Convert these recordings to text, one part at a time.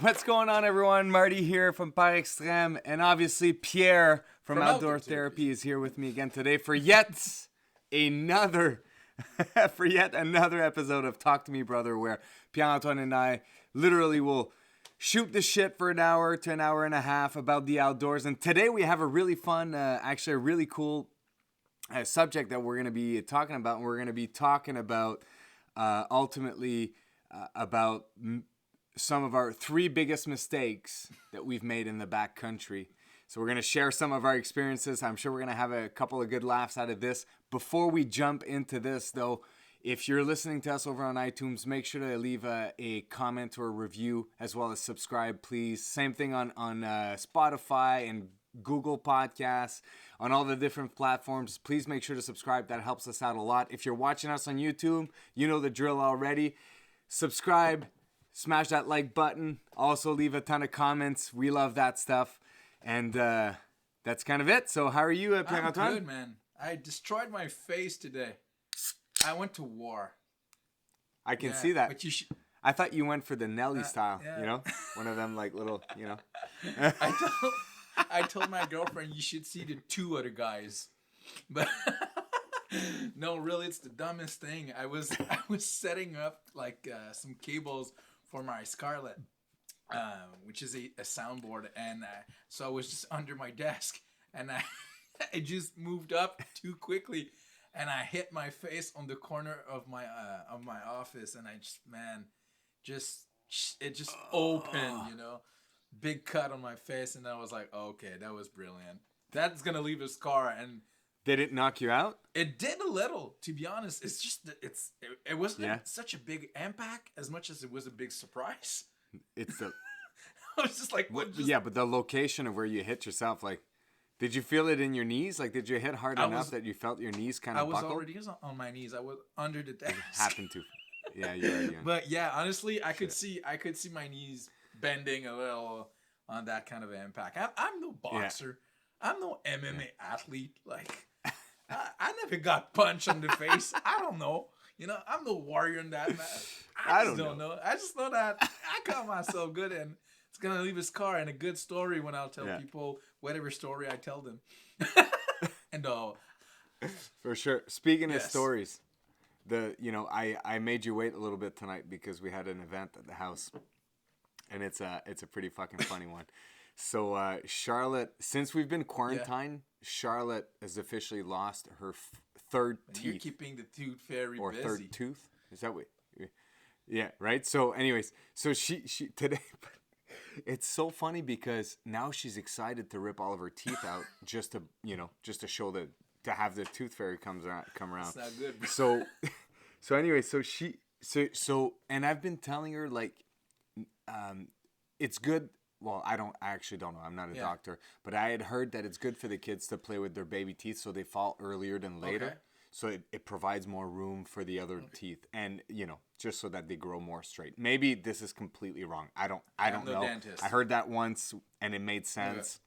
What's going on, everyone? Marty here from Par Extrême, and obviously Pierre from Outdoor Therapy is here with me again today for yet another episode of Talk to Me, Brother, where Pierre-Antoine and I literally will shoot the shit for an hour to an hour and a half about the outdoors. And today we have a really fun, actually a really cool subject that we're going to be talking about. And we're going to be talking about ultimately about some of our 3 biggest mistakes that we've made in the backcountry. So we're going to share some of our experiences. I'm sure we're going to have a couple of good laughs out of this. Before we jump into this, though, if you're listening to us over on iTunes, make sure to leave a comment or a review, as well as subscribe, please. Same thing on Spotify and Google Podcasts, on all the different platforms. Please make sure to subscribe. That helps us out a lot. If you're watching us on YouTube, you know the drill already. Subscribe. Smash that like button. Also leave a ton of comments. We love that stuff. And that's kind of it. So how are you, Pierre-Antoine? I'm good, man. I destroyed my face today. I went to war. I can see that. But you should... I thought you went for the Nelly style, you know? One of them like little, you know. I told my girlfriend you should see the 2 other guys. But no, really, it's the dumbest thing. I was setting up like some cables for my Scarlett, which is a soundboard, and so I was just under my desk, and I just moved up too quickly, and I hit my face on the corner of my office, and it just opened, you know, big cut on my face, and I was like, okay, that was brilliant. That's gonna leave a scar. And did it knock you out? It did a little, to be honest. It's just it wasn't such a big impact as much as it was a big surprise. It's the I was just like, what? Yeah, but the location of where you hit yourself, like, did you feel it in your knees? Like, did you hit hard enough that you felt your knees kind of buckle? I was already on my knees. I was under the desk. It happened to. Yeah, you're right. Yeah. But yeah, honestly, I could see my knees bending a little on that kind of impact. I'm no boxer. Yeah. I'm no MMA athlete. Like, I never got punched on the face. I don't know. You know, I'm no warrior in that. I just don't know. I just know that I got myself good, and it's going to leave a scar and a good story when I'll tell people whatever story I tell them. And for sure. Speaking of stories, I made you wait a little bit tonight because we had an event at the house, and it's a pretty fucking funny one. So Charlotte, since we've been quarantined, Charlotte has officially lost her third teeth. You're keeping the tooth fairy or busy. Third tooth? Is that what? Yeah, right. So, anyways, so she today. It's so funny because now she's excited to rip all of her teeth out just to show to have the tooth fairy come around. It's not good, bro. So anyway, and I've been telling her like, it's good. Well, I actually don't know. I'm not a doctor, but I had heard that it's good for the kids to play with their baby teeth so they fall earlier than later. Okay. So it provides more room for the other teeth, and just so that they grow more straight. Maybe this is completely wrong. I don't know. Dentist. I heard that once and it made sense.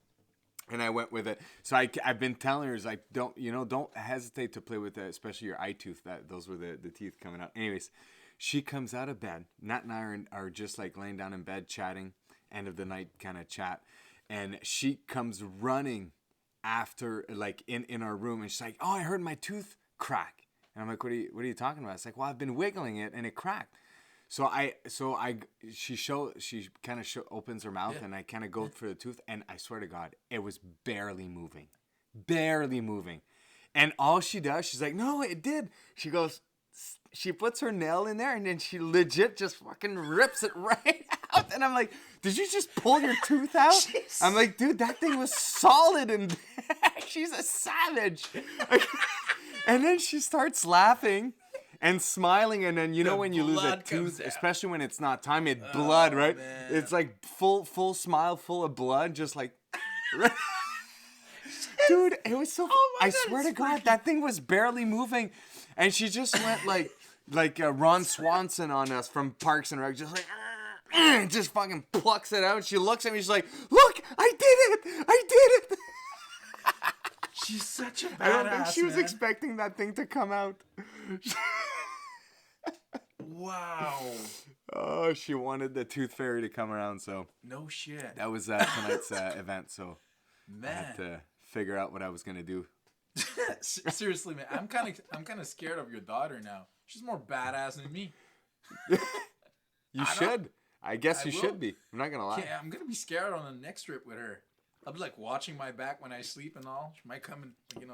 Okay. And I went with it. So I've been telling her, like, don't hesitate to play with that, especially your eye tooth. Those were the teeth coming out. Anyways, she comes out of bed. Nat and I are just like laying down in bed chatting. End of the night kind of chat, and she comes running after, like, in our room, and she's like, "Oh, I heard my tooth crack." And I'm like, "What are you talking about?" It's like, "Well, I've been wiggling it and it cracked." She kind of opens her mouth, and I kind of go for the tooth, and I swear to God, it was barely moving. And all she does, she's like, "No, it did." She goes, she puts her nail in there, and then she legit just fucking rips it right out. And I'm like, "Did you just pull your tooth out?" Jeez. I'm like, "Dude, that thing was solid." And she's a savage. And then she starts laughing and smiling. And then, when you lose a tooth, especially when it's not time, it's blood, right? Man. It's like full smile, full of blood, just like... Dude, it was so... I swear to God, that thing was barely moving. And she just went like Ron Swanson on us from Parks and Rec, just like... just fucking plucks it out. She looks at me, she's like, "Look, I did it! She's such a badass, I don't think she was expecting that thing to come out. Wow. Oh, she wanted the tooth fairy to come around, so No shit. that was tonight's event. So I had Man. to figure out what I was gonna do. Seriously, man. I'm kind of scared of your daughter now. She's more badass than me. You I should. I guess I you will. should be. I'm not gonna lie. Yeah, I'm gonna be scared on the next trip with her. I'll be like watching my back when I sleep and all. She might come and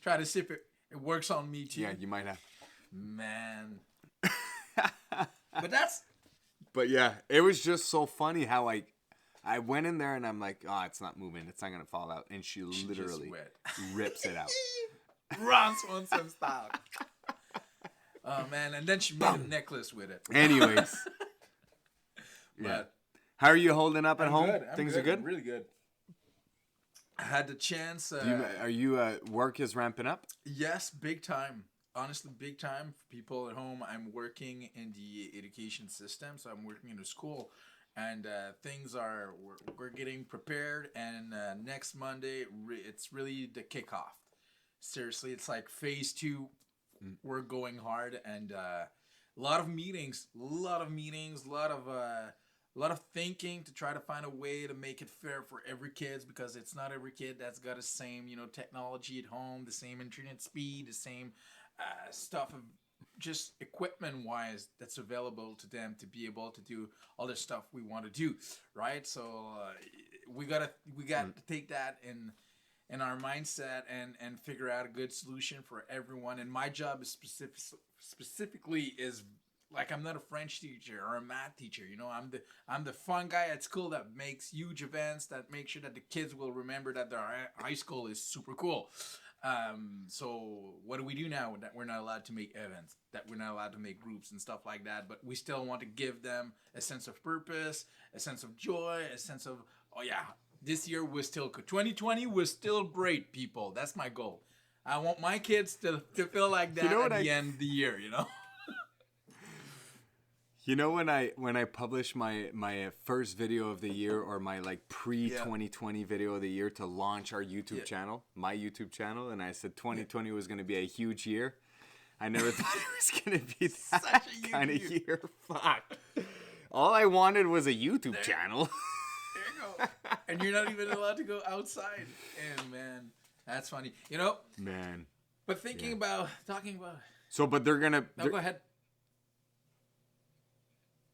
try to see if it works on me too. Yeah, you might have. Man. But that's But yeah, it was just so funny how I went in there and I'm like, oh, it's not moving. It's not gonna fall out, and she literally rips it out. Ron Swanson style. Oh man, and then she made a necklace with it. Anyways, yeah. But How are you holding up at home? good. I'm Things good. are good. I'm really good. I had the chance. Are you work is ramping up? Yes, big time. Honestly, big time for people at home. I'm working in the education system, so I'm working in a school, and things are we're getting prepared. And next Monday, it's really the kickoff. Seriously, it's like phase 2. We're going hard, and a lot of meetings, a lot of thinking to try to find a way to make it fair for every kid, because it's not every kid that's got the same technology at home, the same internet speed, the same stuff of just equipment wise that's available to them to be able to do all the stuff we want to do, right? So we got to take that in our mindset and figure out a good solution for everyone. And my job is specifically is like, I'm not a French teacher or a math teacher. I'm the fun guy at school that makes huge events, that make sure that the kids will remember that their high school is super cool. So what do we do now that we're not allowed to make events, that we're not allowed to make groups and stuff like that, but we still want to give them a sense of purpose, a sense of joy, a sense of, oh yeah, this year was still good. 2020 was still great, people. That's my goal. I want my kids to feel like that at the end of the year, when I published my first video of the year, or my pre 2020 video of the year to launch our YouTube channel, my YouTube channel, and I said 2020 was going to be a huge year. I never thought it was going to be that kind of year. Fuck. All I wanted was a YouTube channel. There you go. And you're not even allowed to go outside. And man, that's funny. Man. But talking about. So, but they're gonna. No, go ahead.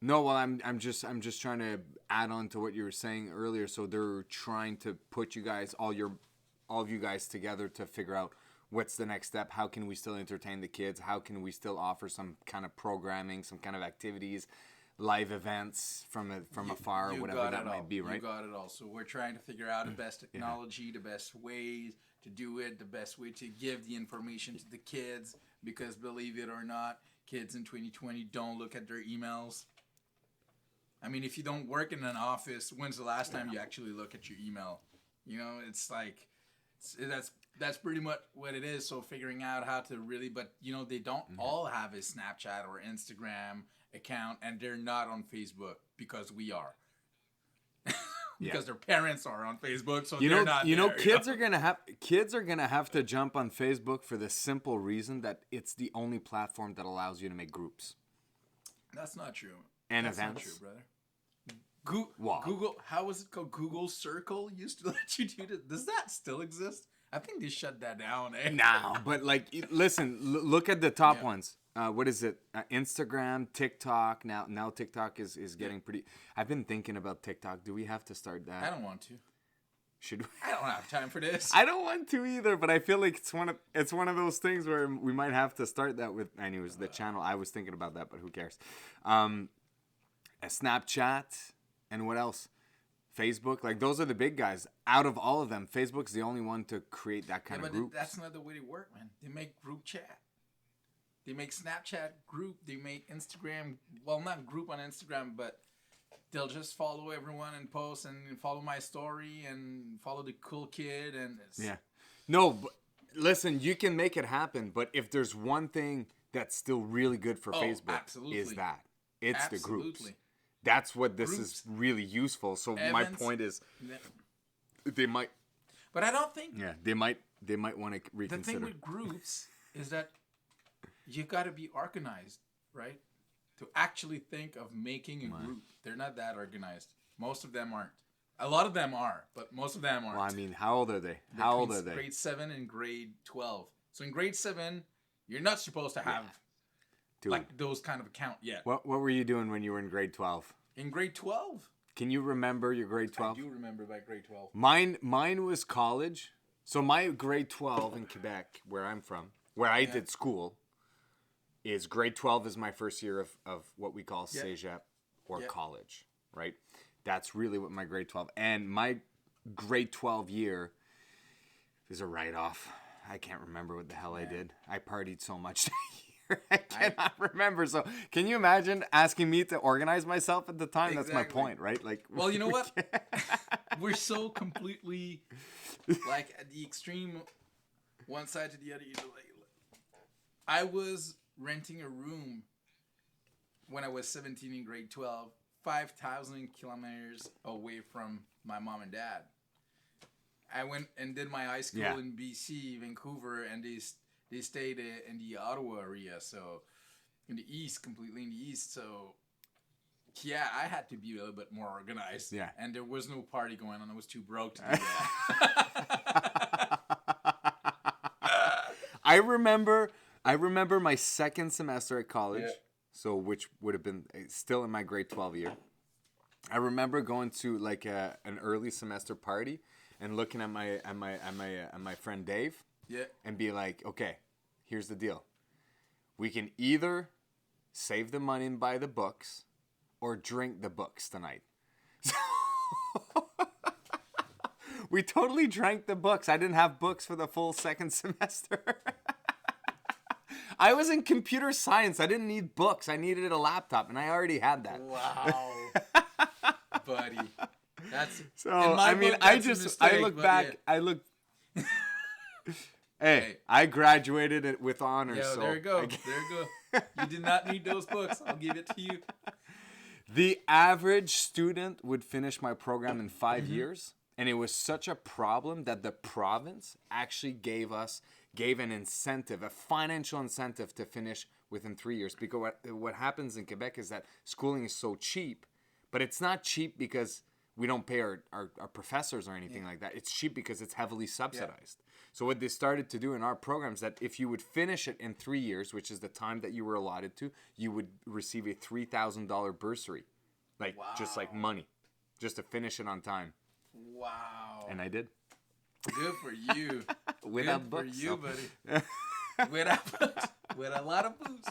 No, well, I'm just trying to add on to what you were saying earlier. So they're trying to put you guys, all of you guys together to figure out what's the next step. How can we still entertain the kids? How can we still offer some kind of programming, some kind of activities, live events from afar, whatever that might be, right? You got it all. So we're trying to figure out the best technology, the best ways to do it, the best way to give the information to the kids, because believe it or not, kids in 2020 don't look at their emails. I mean, if you don't work in an office, when's the last time you actually look at your email? It's like, that's pretty much what it is. So figuring out how to really, but they don't all have a Snapchat or Instagram account, and they're not on Facebook, because we are. Because their parents are on Facebook, so they're not there, kids are gonna have to jump on Facebook for the simple reason that it's the only platform that allows you to make groups. That's not true. And That's events. Not true, brother. Google, how was it called? Google Circle used to let you do this. Does that still exist? I think they shut that down. No, but listen, look at the top ones. What is it? Instagram, TikTok. Now TikTok is getting pretty. I've been thinking about TikTok. Do we have to start that? I don't want to. Should we? I don't have time for this. I don't want to either, but I feel like it's one of those things where we might have to start that with. Anyways, the channel. I was thinking about that, but who cares? A Snapchat, and what else? Facebook. Like, those are the big guys. Out of all of them, Facebook's the only one to create that kind of group. That's not the way to work, man. They make group chat. They make Snapchat group. They make Instagram. Well, not group on Instagram, but they'll just follow everyone and post and follow my story and follow the cool kid. And No, but listen, you can make it happen. But if there's one thing that's still really good for Facebook, is that it's the groups. That's what this is really useful. So my point is, they might. But I don't think. Yeah, they might want to reconsider. The thing with groups is that you got to be organized, right? to actually think of making a group. They're not that organized. Most of them aren't. A lot of them are, but most of them aren't. Well, I mean, how old are they? How old are they? Grade 7 and grade 12. So in grade 7, you're not supposed to have like those kind of account yet. What were you doing when you were in grade 12? In grade 12? Can you remember your grade 12? I do remember my grade 12. Mine was college. So my grade 12 in Quebec, where I'm from, where I did school, is grade 12 is my first year of what we call cégep or college, right? That's really what my grade 12. And my grade 12 year is a write-off. I can't remember what the hell I did. I partied so much that year. I cannot remember. So can you imagine asking me to organize myself at the time? Exactly. That's my point, right? Like, well, you know what? We're so completely like at the extreme one side to the other. I was renting a room when I was 17 in grade 12, 5,000 kilometers away from my mom and dad. I went and did my high school in BC, Vancouver, and they stayed in the Ottawa area, so in the east, completely in the east. So yeah, I had to be a little bit more organized. Yeah, and there was no party going on. I was too broke to do that. I remember my second semester at college, so which would have been still in my grade 12 year. I remember going to like an early semester party and looking at my friend Dave, and be like, okay, here's the deal. We can either save the money and buy the books, or drink the books tonight. So we totally drank the books. I didn't have books for the full second semester. I was in computer science. I didn't need books. I needed a laptop, and I already had that. Wow. Buddy. That's so. I mean, I look back. Yeah. I look. Hey, I graduated it with honors. Yeah, so there you go. There you go. You did not need those books. I'll give it to you. The average student would finish my program in 5 years, and it was such a problem that the province actually gave an incentive, a financial incentive to finish within 3 years. Because what happens in Quebec is that schooling is so cheap, but it's not cheap because we don't pay our professors or anything like that. It's cheap because it's heavily subsidized. Yeah. So what they started to do in our programs, that if you would finish it in 3 years, which is the time that you were allotted to, you would receive a $3,000 bursary. Like, just like money, just to finish it on time. Wow. And I did. Good for you. Without books. Good for you, buddy. Without books. With a lot of booze.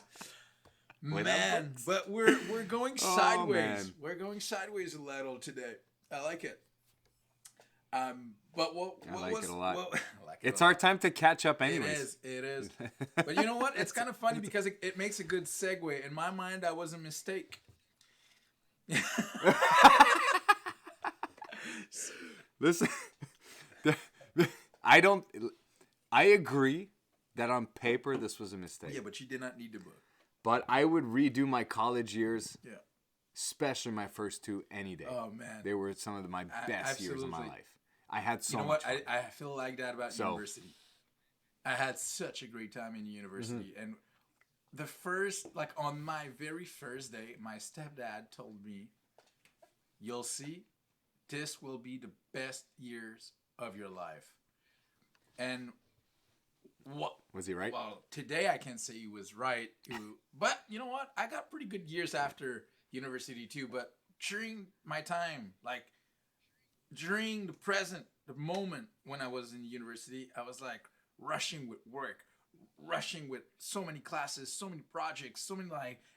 Man, but we're going sideways. Man. We're going sideways a little today. I like it. But what I like was it a lot. like it's our time to catch up anyways. It is. But you know what? It's kind of funny because it makes a good segue. In my mind, that was a mistake. Listen, I agree that on paper this was a mistake. Yeah, but you did not need the book. But I would redo my college years, especially my first two, any day. Oh, man. They were some of my best years of my life. I had so what? much fun. I feel like that about university. I had such a great time in university. And the first, like on my very first day, my stepdad told me, you'll see, this will be the best years of your life. And what was he right? Well, today I can't say he was right. But you know what? I got pretty good years after university too. But during my time, like during the present, the moment when I was in university, I was like rushing with work, rushing with so many classes, so many projects, so many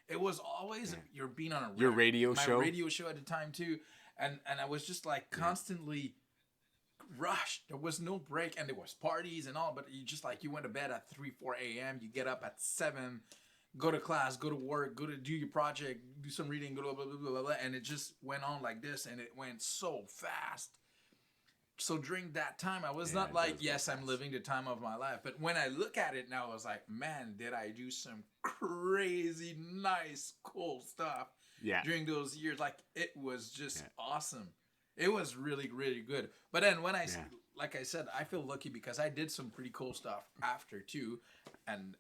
it was always you're being on your radio show. My radio show at the time too. And I was just like constantly rushed. There was no break, and there was parties and all, but you went to bed at 3-4 a.m. You get up at 7, go to class, go to work, go to do your project, do some reading, blah, blah, blah, blah, blah, and it just went on like this, and it went so fast. So during that time, I was not like, yes, I'm living the time of my life. But when I look at it now, I was like, man, did I do some crazy, nice, cool stuff during those years. Like, it was just awesome. It was really, really good. But then when like I said, I feel lucky because I did some pretty cool stuff after too. And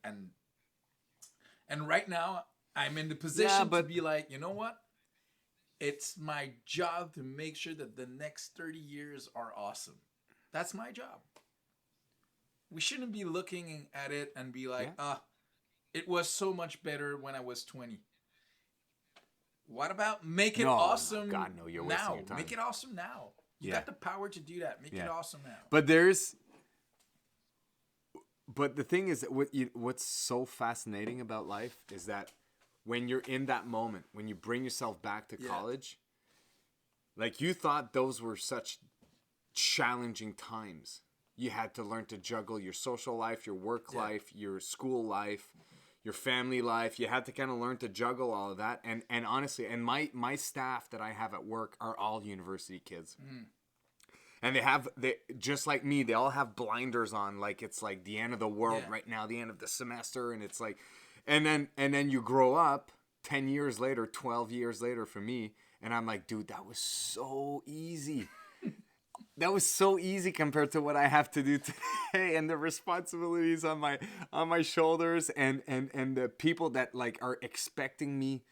right now, I'm in the position to but be like, you know what? It's my job to make sure that the next 30 years are awesome. That's my job. We shouldn't be looking at it and be like, it was so much better when I was 20. What about make it awesome God, no, you're wasting now? your time. Make it awesome now. You got the power to do that. Make it awesome now. But the thing is that what's so fascinating about life is that when you're in that moment, when you bring yourself back to college, like you thought those were such challenging times. You had to learn to juggle your social life, your work life, your school life, your family life. You had to kind of learn to juggle all of that. And honestly, and my staff that I have at work are all university kids. And they just like me, they all have blinders on, like it's like the end of the world right now, the end of the semester, and it's like, and then you grow up 10 years later, 12 years later for me, and I'm like, dude, that was so easy. That was so easy compared to what I have to do today, and the responsibilities on my shoulders, and the people that like are expecting me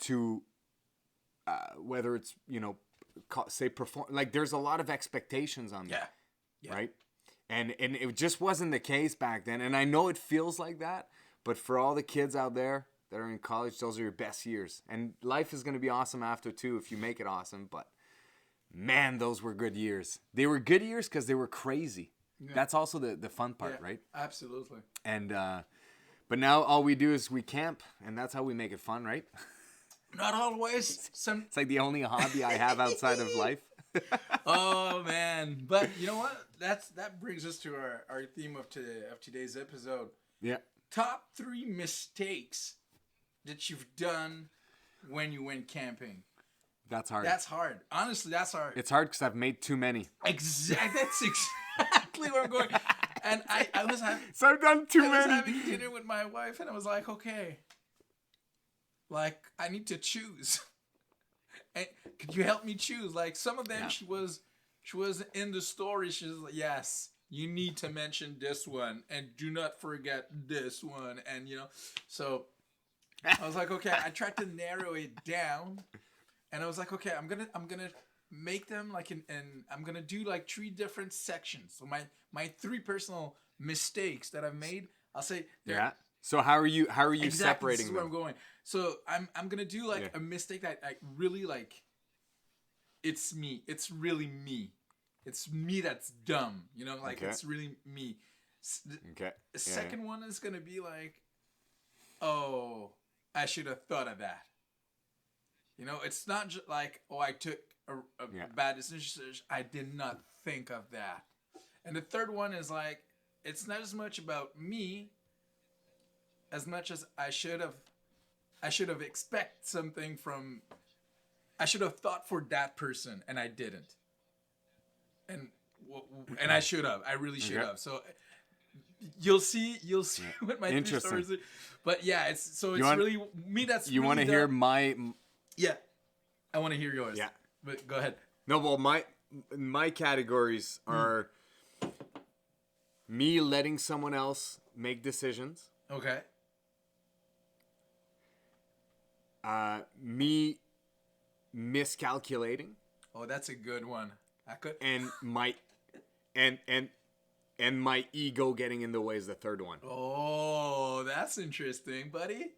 to, whether it's say perform, like there's a lot of expectations on me, right? And it just wasn't the case back then, and I know it feels like that, but for all the kids out there that are in college, those are your best years, and life is going to be awesome after too if you make it awesome, but. Man, those were good years. They were good years because they were crazy. Yeah. That's also the fun part, right? Absolutely. And but now all we do is we camp, and that's how we make it fun, right? Not always. It's like the only hobby I have outside of life. Oh man! But you know what? That brings us to our theme of today's episode. Yeah. Top 3 mistakes that you've done when you went camping. That's hard. That's hard. Honestly, that's hard. It's hard because I've made too many. That's exactly where I'm going. And I was having... So I've done too many. I was having dinner with my wife, and I was like, okay. Like, I need to choose. And could you help me choose? Like, some of them, she was in the story. She was like, yes, you need to mention this one. And do not forget this one. And, so I was like, okay. I tried to narrow it down. And I was like, okay, I'm gonna make them like and I'm gonna do like 3 different sections. So my 3 personal mistakes that I've made, I'll say. So how are you exactly, separating this is where I'm going. So I'm gonna do like a mistake that I really like. It's me. It's really me. It's me that's dumb. It's really me. Okay. The second one is gonna be like, oh, I should have thought of that. It's not just like, oh, I took a bad decision. I did not think of that. And the third one is like, it's not as much about me as much as I should have expect something from, I should have thought for that person, and I didn't. And I should have. I really should have. So you'll see what my 3 stories are. But it's really me. That's you really want to hear my. Yeah, I want to hear yours. Yeah, but go ahead. No, well, my categories are me letting someone else make decisions. Okay. Me miscalculating. Oh, that's a good one. And my ego getting in the way is the third one. Oh, that's interesting, buddy.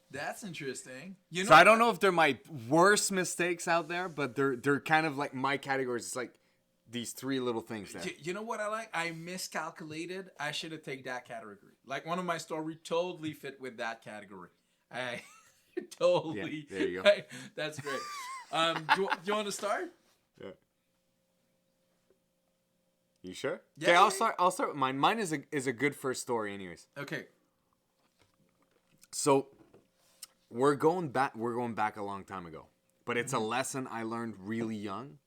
That's interesting. So I don't know if they're my worst mistakes out there, but they're kind of like my categories. It's like these 3 little things there. You know what I like? I miscalculated. I should have taken that category. Like one of my stories totally fit with that category. I totally. Yeah, there you go. That's great. Do you want to start? Yeah. You sure? Yeah. Okay, I'll start with mine. Mine is a good first story, anyways. Okay. So. We're going back a long time ago, but it's a lesson I learned really young.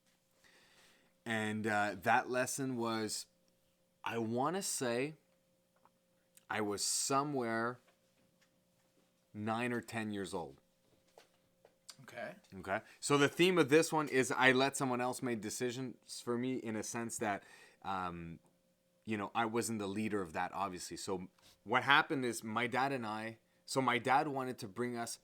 And that lesson was, I want to say I was somewhere 9 or 10 years old. Okay. So the theme of this one is I let someone else make decisions for me in a sense that, I wasn't the leader of that, obviously. So what happened is my dad and I, So my dad wanted to bring us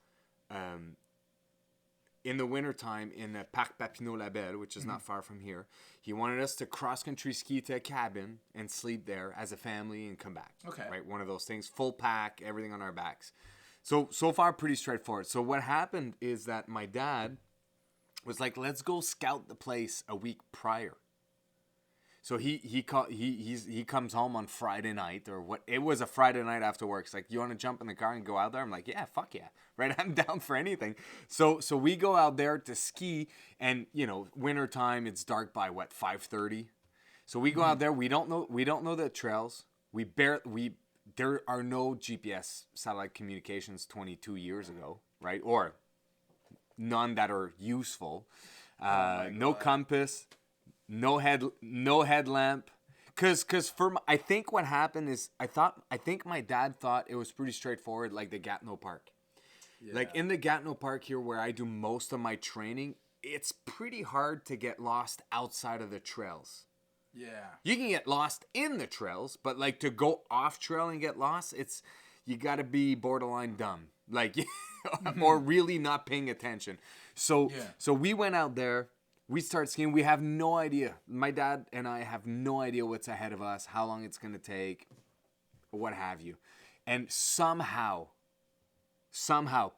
in the wintertime in the Parc Papineau-Labelle, which is not far from here. He wanted us to cross-country ski to a cabin and sleep there as a family and come back. Okay. Right? One of those things. Full pack, everything on our backs. So far, pretty straightforward. So what happened is that my dad was like, let's go scout the place a week prior. So he comes home on Friday night or what? It was a Friday night after work. It's like, you want to jump in the car and go out there? I'm like, yeah, fuck yeah, right? I'm down for anything. So we go out there to ski, and wintertime, it's dark by what, 5:30. So we go out there. We don't know the trails. There are no GPS satellite communications 22 years ago, right? Or none that are useful. No compass. No headlamp, cause I think what happened is I think my dad thought it was pretty straightforward, like the Gatineau Park. Yeah. Like in the Gatineau Park here, where I do most of my training, it's pretty hard to get lost outside of the trails. Yeah, you can get lost in the trails, but like to go off trail and get lost, you got to be borderline dumb, like, or really not paying attention. So we went out there. We start skiing. We have no idea. My dad and I have no idea what's ahead of us, how long it's going to take, what have you. And somehow,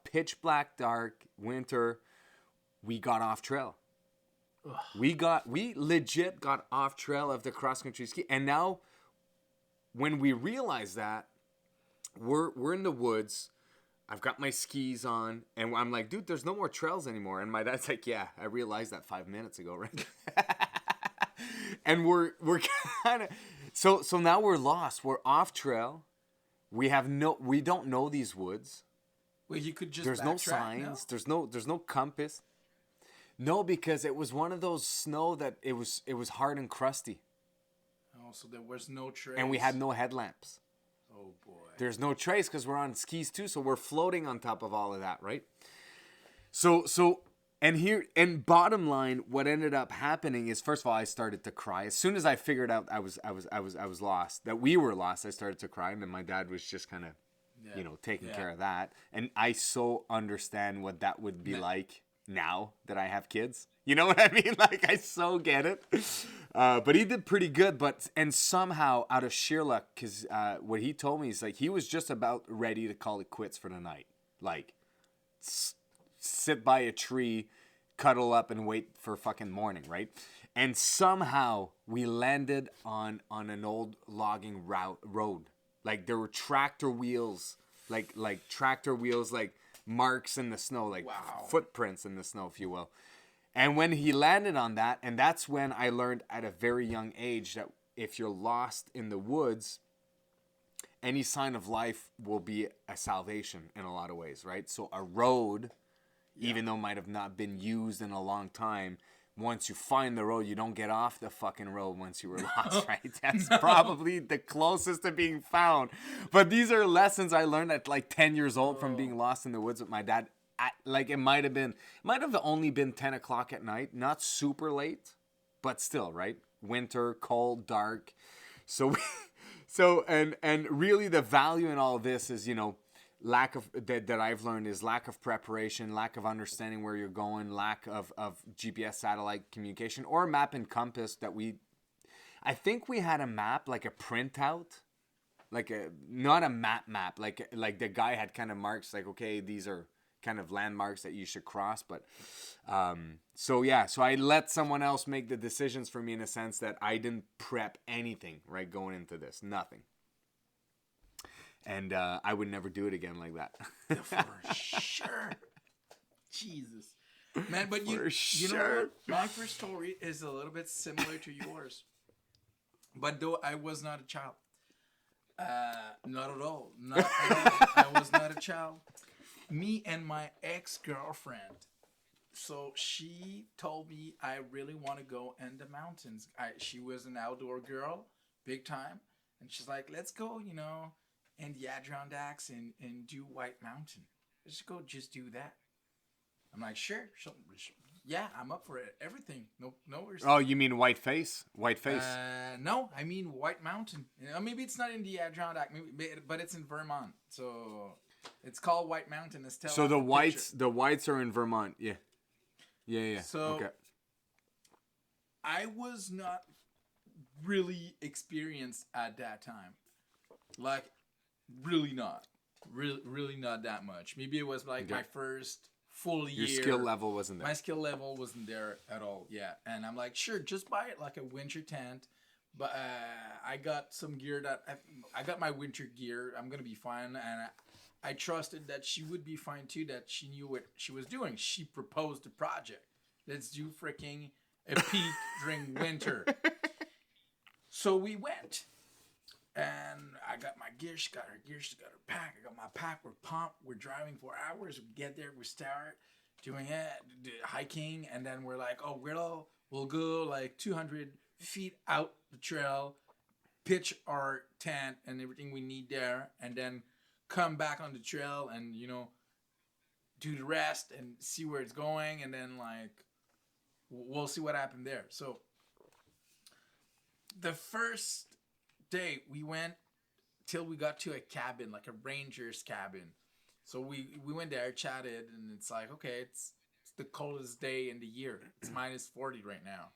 pitch black, dark, winter, we got off trail. Ugh. We legit got off trail of the cross-country ski. And now, when we realize that, we're in the woods. I've got my skis on, and I'm like, dude, there's no more trails anymore. And my dad's like, yeah, I realized that 5 minutes ago, right? And we're kind of, so now we're lost. We're off trail. We don't know these woods. Well, you could just There's no signs. No? There's no compass. No, because it was one of those snow that it was hard and crusty. Oh, so there was no trails. And we had no headlamps. Oh boy. There's no trace because we're on skis too, so we're floating on top of all of that, right? So and bottom line, what ended up happening is, first of all, I started to cry as soon as I figured out I was lost, that we were lost. I started to cry, and then my dad was just kind of, taking care of that, and I so understand what that would be like now that I have kids. You know what I mean? Like, I so get it. But he did pretty good. And somehow, out of sheer luck, because what he told me is, like, he was just about ready to call it quits for the night. Like, sit by a tree, cuddle up, and wait for fucking morning, right? And somehow, we landed on an old logging road. Like, there were tractor wheels, like marks in the snow, like footprints in the snow, if you will. And when he landed on that, and that's when I learned at a very young age that if you're lost in the woods, any sign of life will be a salvation in a lot of ways, right? So a road, even though might have not been used in a long time, once you find the road, you don't get off the fucking road once you were lost, right? That's probably the closest to being found. But these are lessons I learned at like 10 years old from being lost in the woods with my dad. Like, it might have only been 10 o'clock at night, not super late, but still, right? Winter, cold, dark. So really the value in all of this is, lack of that I've learned is lack of preparation, lack of understanding where you're going, lack of GPS satellite communication or map and compass I think we had a map, like a printout, like not a map, like the guy had kind of marks, like, okay, these are kind of landmarks that you should cross. But so I let someone else make the decisions for me, in a sense that I didn't prep anything, right, going into this, nothing. And I would never do it again like that. For sure. Jesus. Man, but you know what? My first story is a little bit similar to yours. But though I was not a child. Not at all. Not at all. I was not a child. Me and my ex-girlfriend. So she told me I really want to go in the mountains. She was an outdoor girl, big time. And she's like, let's go, in the Adirondacks and do White Mountain. Let's go just do that. I'm like, sure. Yeah, I'm up for it. Everything. No worries. Oh, you mean white face? White face? No, I mean White Mountain. Maybe it's not in the Adirondack, but it's in Vermont. So It's called White Mountain. It's So the whites are in Vermont. Yeah. Yeah. So Okay. I was not really experienced at that time. Like, really not. Really not that much. Maybe it was like my first full year. Your skill level wasn't there. My skill level wasn't there at all. Yeah. And I'm like, sure, just buy it like a winter tent. But I got some gear that I got my winter gear. I'm gonna be fine, and I trusted that she would be fine too. That she knew what she was doing. She proposed the project. Let's do freaking a peak during winter. So we went, and I got my gear. She got her gear. She got her pack. I got my pack. We're pumped. We're driving 4 hours. We get there. We start doing it, hiking, and then we're like, oh, we'll go like 200 feet out the trail, pitch our tent and everything we need there, and then come back on the trail and do the rest and see where it's going, and then like we'll see what happened there. So the first day we went till we got to a cabin, like a ranger's cabin. So we went there, chatted, and it's like, okay, it's the coldest day in the year. It's minus 40 right now.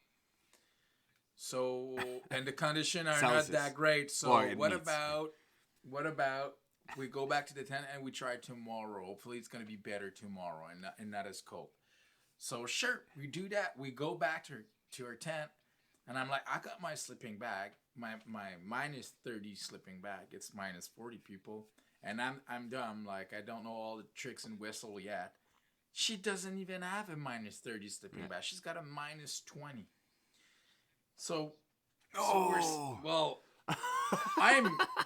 So, and the conditions are not that great. So what about we go back to the tent and we try tomorrow? Hopefully it's going to be better tomorrow and not as cold. So sure, we do that. We go back to our tent, and I'm like, I got my sleeping bag, my minus 30 sleeping bag. It's minus 40 people, and I'm dumb. Like, I don't know all the tricks and whistle yet. She doesn't even have a minus 30 sleeping bag. She's got a minus 20. So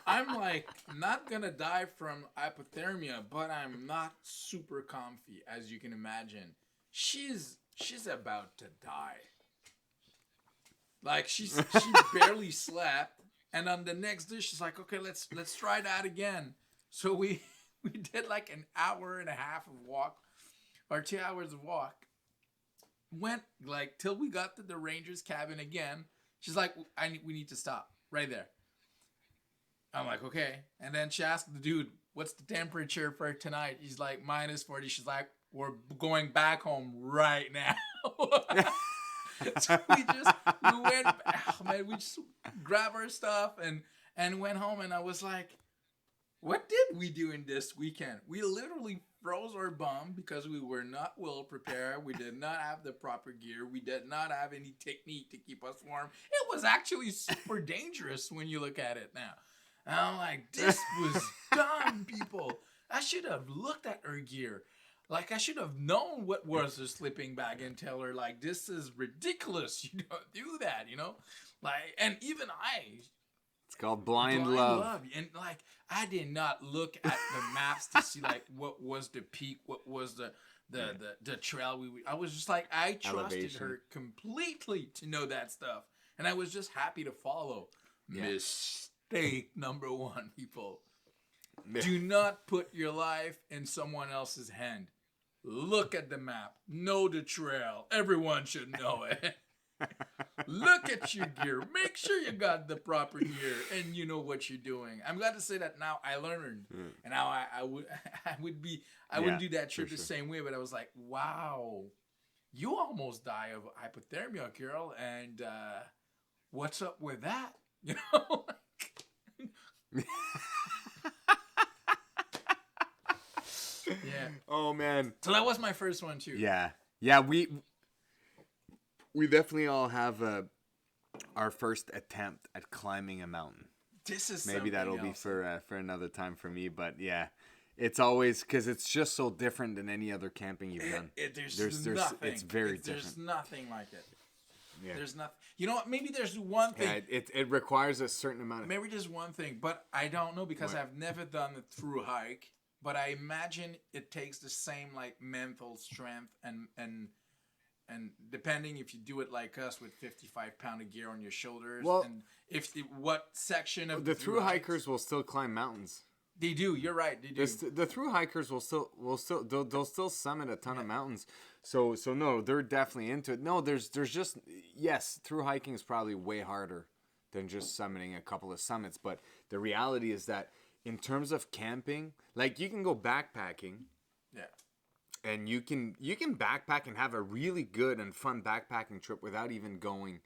I'm like not gonna die from hypothermia, but I'm not super comfy, as you can imagine. She's about to die. Like she barely slept, and on the next day she's like, okay, let's try that again. So we did like an hour and a half of walk, or 2 hours of walk. Went like till we got to the ranger's cabin again. She's like, we need to stop right there. I'm like, okay. And then she asked the dude, what's the temperature for tonight? He's like, minus 40. She's like, we're going back home right now. So we went back, man. We just grabbed our stuff and went home. And I was like, what did we do in this weekend? We literally froze our bum because we were not well prepared. We did not have the proper gear. We did not have any technique to keep us warm. It was actually super dangerous when you look at it now. And I'm like, this was dumb, people. I should have looked at her gear. Like, I should have known what was a sleeping bag and tell her, like, this is ridiculous. You don't do that, Like, and even it's called blind love. And like, I did not look at the maps to see like what was the peak, what was the trail I was just like, I trusted her completely to know that stuff, and I was just happy to follow. Mistake number 1, people. Do not put your life in someone else's hand. Look at the map. Know the trail. Everyone should know it. Look at your gear. Make sure you got the proper gear and you know what you're doing. I'm glad to say that now I learned, and now I wouldn't do that trip the same way. But I was like, wow, you almost die of hypothermia, girl, and what's up with that? Yeah. Oh man. So that was my first one too. Yeah. We definitely all have our first attempt at climbing a mountain. This is maybe that'll be for another time for me, but yeah, it's always because it's just so different than any other camping you've done. There's nothing. It's very different. There's nothing like it. Yeah. There's nothing. You know what? Maybe there's one thing. Yeah, it requires a certain amount of. Maybe there's one thing, but I don't know because I've never done the through hike. But I imagine it takes the same like mental strength and depending if you do it like us with 55-pound of gear on your shoulders, and what section of the through hikers will still climb mountains. They do. You're right. They do. The through hikers will they'll still summit a ton of mountains. So no, they're definitely into it. No, there's just through hiking is probably way harder than just summiting a couple of summits. But the reality is that in terms of camping, like you can go backpacking. Yeah. And you can backpack and have a really good and fun backpacking trip without even going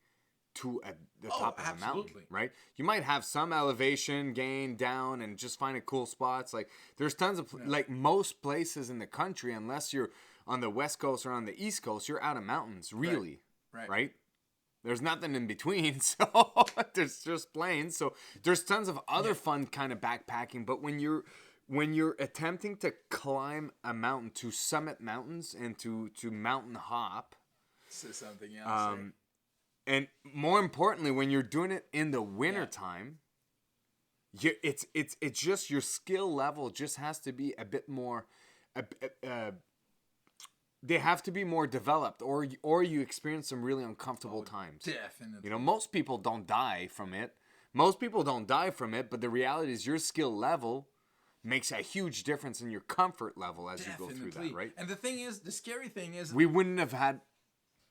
to the top of a mountain, right? You might have some elevation gain down and just finding cool spots. Like there's tons of like most places in the country, unless you're on the West Coast or on the East Coast, you're out of mountains, really, right? There's nothing in between, so there's just plains. So there's tons of other fun kind of backpacking, but when you're attempting to climb a mountain, to summit mountains and to mountain hop, something else. And more importantly, when you're doing it in the wintertime, it's just your skill level just has to be a bit more. They have to be more developed, or you experience some really uncomfortable times. Definitely. You know, most people don't die from it. But the reality is your skill level makes a huge difference in your comfort level as you go through that, right? And the thing is, the scary thing is, we wouldn't have had.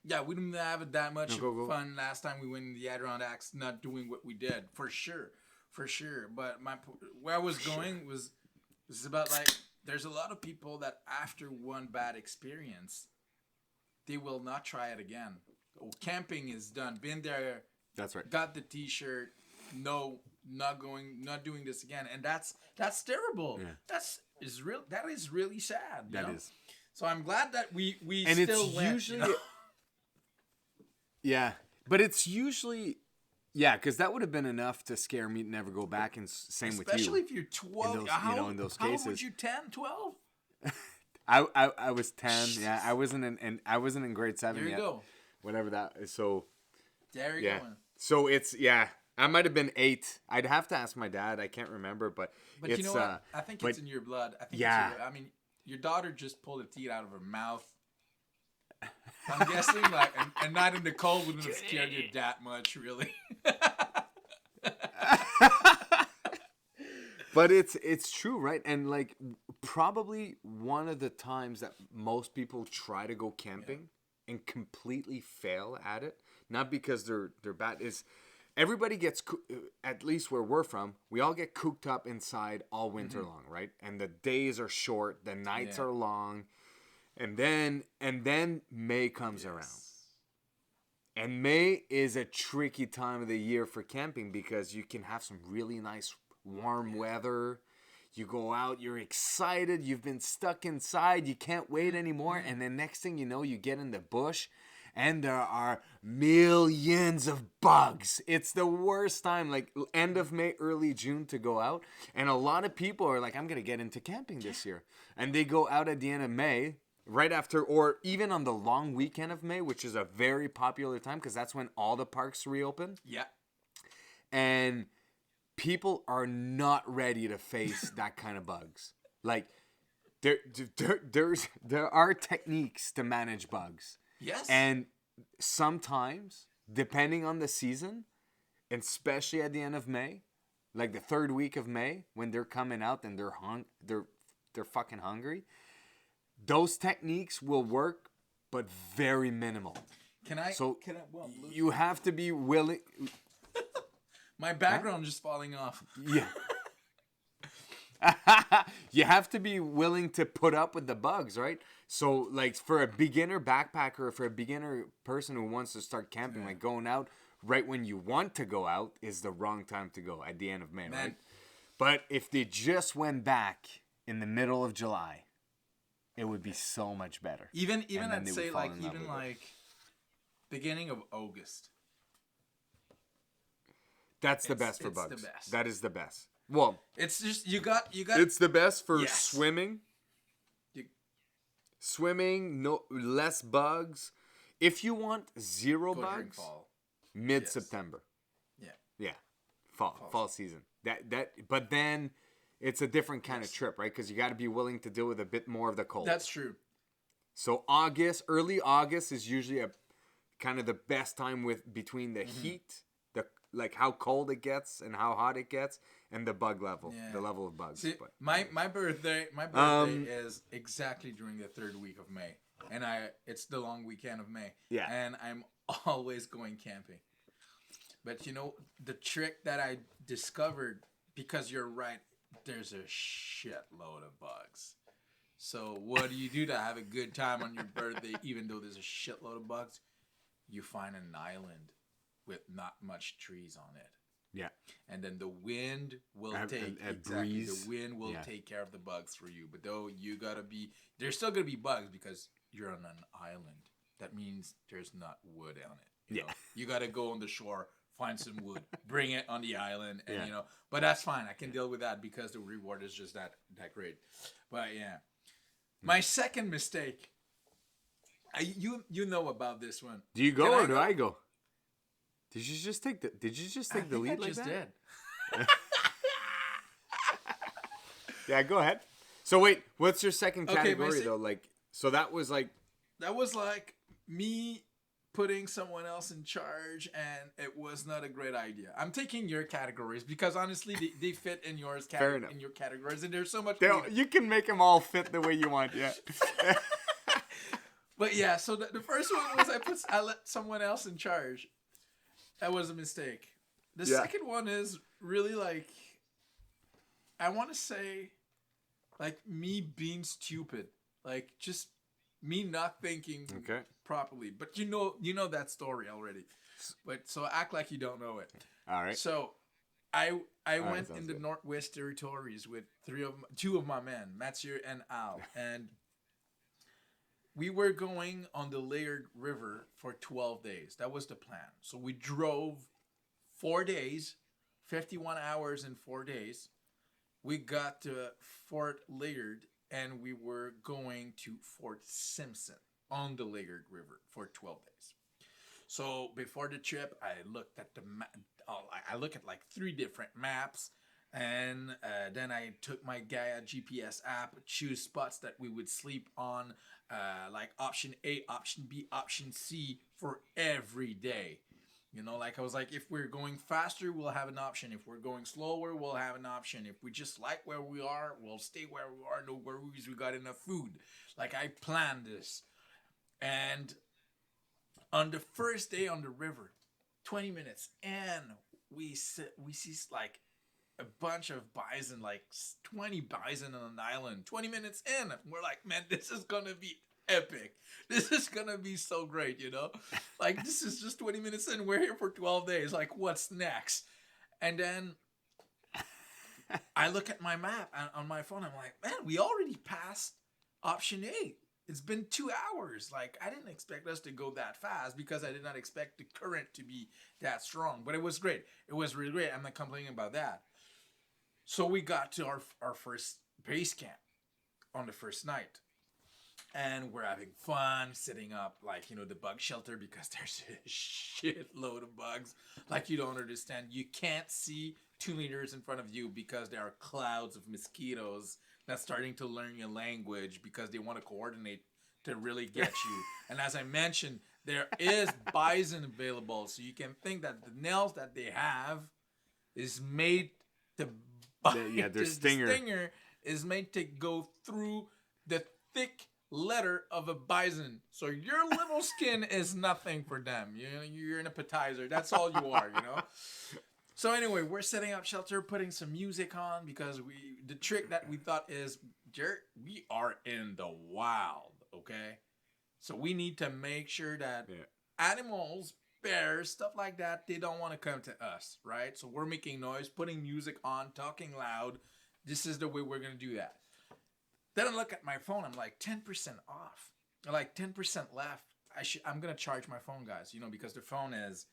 Yeah, we didn't have that much fun last time we went in the Adirondacks, not doing what we did, for sure. But where I was going was about like, there's a lot of people that after one bad experience, they will not try it again. Oh, camping is done. Been there. That's right. Got the T-shirt. No, not doing this again. And that's terrible. Yeah. That is really sad. That is. So I'm glad that we and still it's went. Usually, yeah, but it's usually, because that would have been enough to scare me to never go back. And same with you. Especially if you're 12. In those cases. How would you 10, 12? I was 10. Yeah, I wasn't in grade 7 yet. There you go. Whatever that is. So. There you go. So it's I might have been 8. I'd have to ask my dad. I can't remember, but it's, you know what? I think it's in your blood. I think your daughter just pulled a teeth out of her mouth. I'm guessing, like, and not in the cold wouldn't have scared you that much, really. But it's true, right? And like probably one of the times that most people try to go camping and completely fail at it, not because they're bad, is everybody gets, at least where we're from, we all get cooped up inside all winter long, right? And the days are short, the nights are long. And then May comes around. And May is a tricky time of the year for camping because you can have some really nice warm weather. You go out, you're excited, you've been stuck inside, you can't wait anymore. And then next thing you know, you get in the bush and there are millions of bugs. It's the worst time, like end of May, early June to go out. And a lot of people are like, I'm going to get into camping this year. And they go out at the end of May. Right after, or even on the long weekend of May, which is a very popular time because that's when all the parks reopen. Yeah. And people are not ready to face that kind of bugs. Like, there are techniques to manage bugs. Yes. And sometimes, depending on the season, and especially at the end of May, like the third week of May, when they're coming out and they're fucking hungry. Those techniques will work, but very minimal. You have to be willing. My background just falling off. Yeah. You have to be willing to put up with the bugs, right? So, like, for a beginner backpacker, for a beginner person who wants to start camping, like going out right when you want to go out is the wrong time to go at the end of May, right? But if they just went back in the middle of July, it would be so much better. Even I'd say like beginning of August. That's the best for bugs. The best. That is the best. Well, it's just you got. It's the best for swimming. Swimming, no less bugs. If you want zero bugs, mid-September. Yeah, fall season. But then. It's a different kind of trip, right? Because you got to be willing to deal with a bit more of the cold. That's true. So early August is usually a kind of the best time between the heat, like how cold it gets and how hot it gets, and the bug level, the level of bugs. See, my birthday is exactly during the third week of May, and it's the long weekend of May. Yeah, and I'm always going camping. But you know the trick that I discovered, because you're right. there's a shitload of bugs. So what do you do to have a good time on your birthday, even though there's a shitload of bugs? You find an island with not much trees on it. Yeah. And then the wind will take breeze. the wind will take care of the bugs for you. But though you gotta be there's still gonna be bugs because you're on an island. That means there's not wood on it. You know? You gotta go on the shore, find some wood, bring it on the island, and you know. But that's fine. I can deal with that because the reward is just that great. But yeah, my second mistake. You know about this one. Do you go or do I go? Did you just take the lead like that? Did. Yeah, go ahead. So wait, what's your second category though? Like, so that was like me putting someone else in charge, and it was not a great idea. I'm taking your categories because honestly, they fit in yours. In your categories, and there's so much. You can make them all fit the way you want. Yeah. But yeah, so the first one was I let someone else in charge. That was a mistake. The second one is really like, I want to say, like me being stupid, like just me not thinking properly. But you know that story already. But so act like you don't know it. All right. So I went in the Northwest Territories with two of my men, Mathieu and Al, and we were going on the Laird River for 12 days. That was the plan. So we drove 4 days, 51 hours in 4 days. We got to Fort Laird, and we were going to Fort Simpson on the Laird River for 12 days. So before the trip, I looked at I looked at like 3 different maps. And then I took my Gaia GPS app, choose spots that we would sleep on, like option A, option B, option C for every day. You know, like I was like, if we're going faster, we'll have an option. If we're going slower, we'll have an option. If we just like where we are, we'll stay where we are. No worries, we got enough food. Like I planned this. And on the first day on the river, 20 minutes, and we see like a bunch of bison, like 20 bison on an island, 20 minutes in. We're like, man, this is going to be epic. This is going to be so great, you know? Like, this is just 20 minutes in. We're here for 12 days. Like, what's next? And then I look at my map on my phone. I'm like, man, we already passed option A. It's been 2 hours. Like, I didn't expect us to go that fast because I did not expect the current to be that strong. But it was great. It was really great. I'm not complaining about that. So we got to our first base camp on the first night. And we're having fun setting up, like, you know, the bug shelter because there's a shitload of bugs. Like, you don't understand. You can't see 2 meters in front of you because there are clouds of mosquitoes that's starting to learn your language because they want to coordinate to really get you. And as I mentioned, there is bison available. So you can think that the nails that they have is made to bite. Their stinger. The stinger is made to go through the thick leather of a bison. So your little skin is nothing for them. You're an appetizer. That's all you are, you know? So anyway, we're setting up shelter, putting some music on because the trick that we thought is, we are in the wild, okay? So we need to make sure that animals, bears, stuff like that, they don't want to come to us, right? So we're making noise, putting music on, talking loud. This is the way we're going to do that. Then I look at my phone. I'm like 10% off. Like 10% left. I'm going to charge my phone, guys, you know, because the phone is,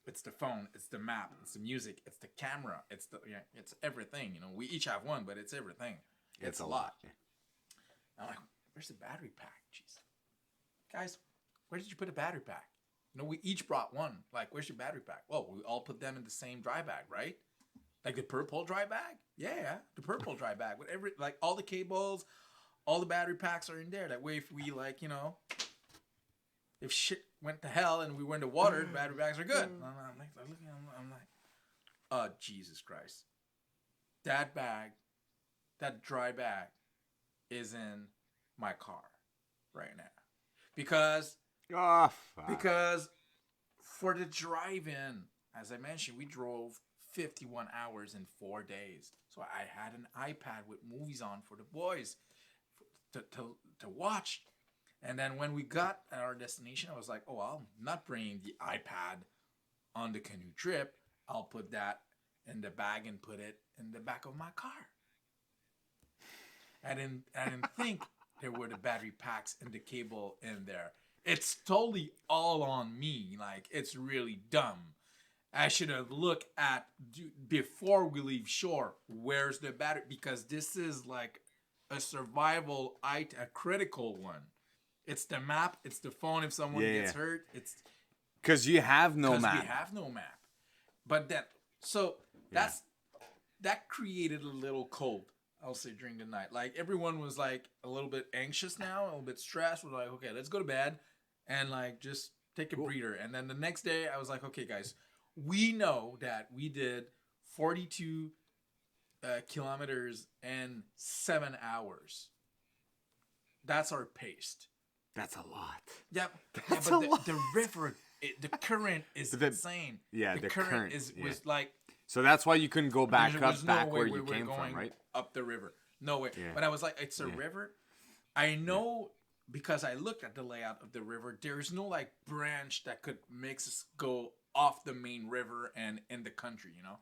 it's the phone, it's the map, it's the music, it's the camera, it's everything, you know. We each have one, but it's everything. It's a lot. I'm like, where's the battery pack? Jeez. Guys, where did you put a battery pack? You know, we each brought one. Like, where's your battery pack? Well, we all put them in the same dry bag, right? Like the purple dry bag? Yeah, the purple dry bag. Whatever, like all the cables, all the battery packs are in there. That way, if we like, you know, if shit went to hell and we went to water, the battery bags are good. I'm like, oh, Jesus Christ. That bag, that dry bag is in my car right now. Because for the drive-in, as I mentioned, we drove 51 hours in 4 days. So I had an iPad with movies on for the boys to watch. And then when we got at our destination, I was like, oh, I'm not bringing the iPad on the canoe trip. I'll put that in the bag and put it in the back of my car. I didn't think there were the battery packs and the cable in there. It's totally all on me. Like, it's really dumb. I should have looked at, before we leave shore, where's the battery? Because this is like a survival item, a critical one. It's the map, it's the phone if someone gets hurt. It's because you have no map. Because we have no map. But then, so that created a little cold, I'll say, during the night. Like, everyone was like a little bit anxious now, a little bit stressed. We're like, okay, let's go to bed and like just take a breather. And then the next day I was like, okay, guys, we know that we did 42 kilometers in 7 hours. That's our pace. That's a lot. Yep. That's but a lot. The river, the current is insane. Yeah, the current was like. So that's why you couldn't go back no where you came from, right? Up the river. No way. Yeah. But I was like, it's a river. I know because I looked at the layout of the river. There's no like branch that could make us go off the main river and in the country, you know?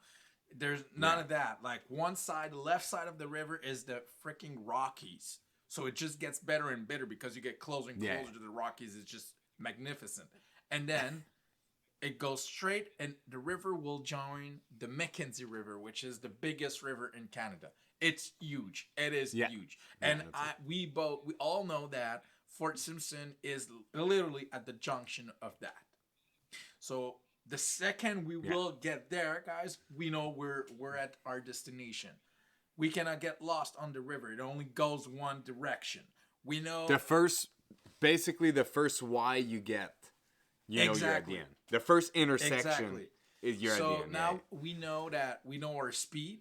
There's none of that. Like, one side, the left side of the river is the freaking Rockies. So it just gets better and better because you get closer and closer to the Rockies. It's just magnificent. And then it goes straight, and the river will join the Mackenzie River, which is the biggest river in Canada. It's huge. It is huge. And we all know that Fort Simpson is literally at the junction of that. So the second we will get there, guys, we know we're at our destination. We cannot get lost on the river. It only goes one direction. We know the first Y you get, you know you're at the end. The first intersection is you're at the end. So now we know that we know our speed.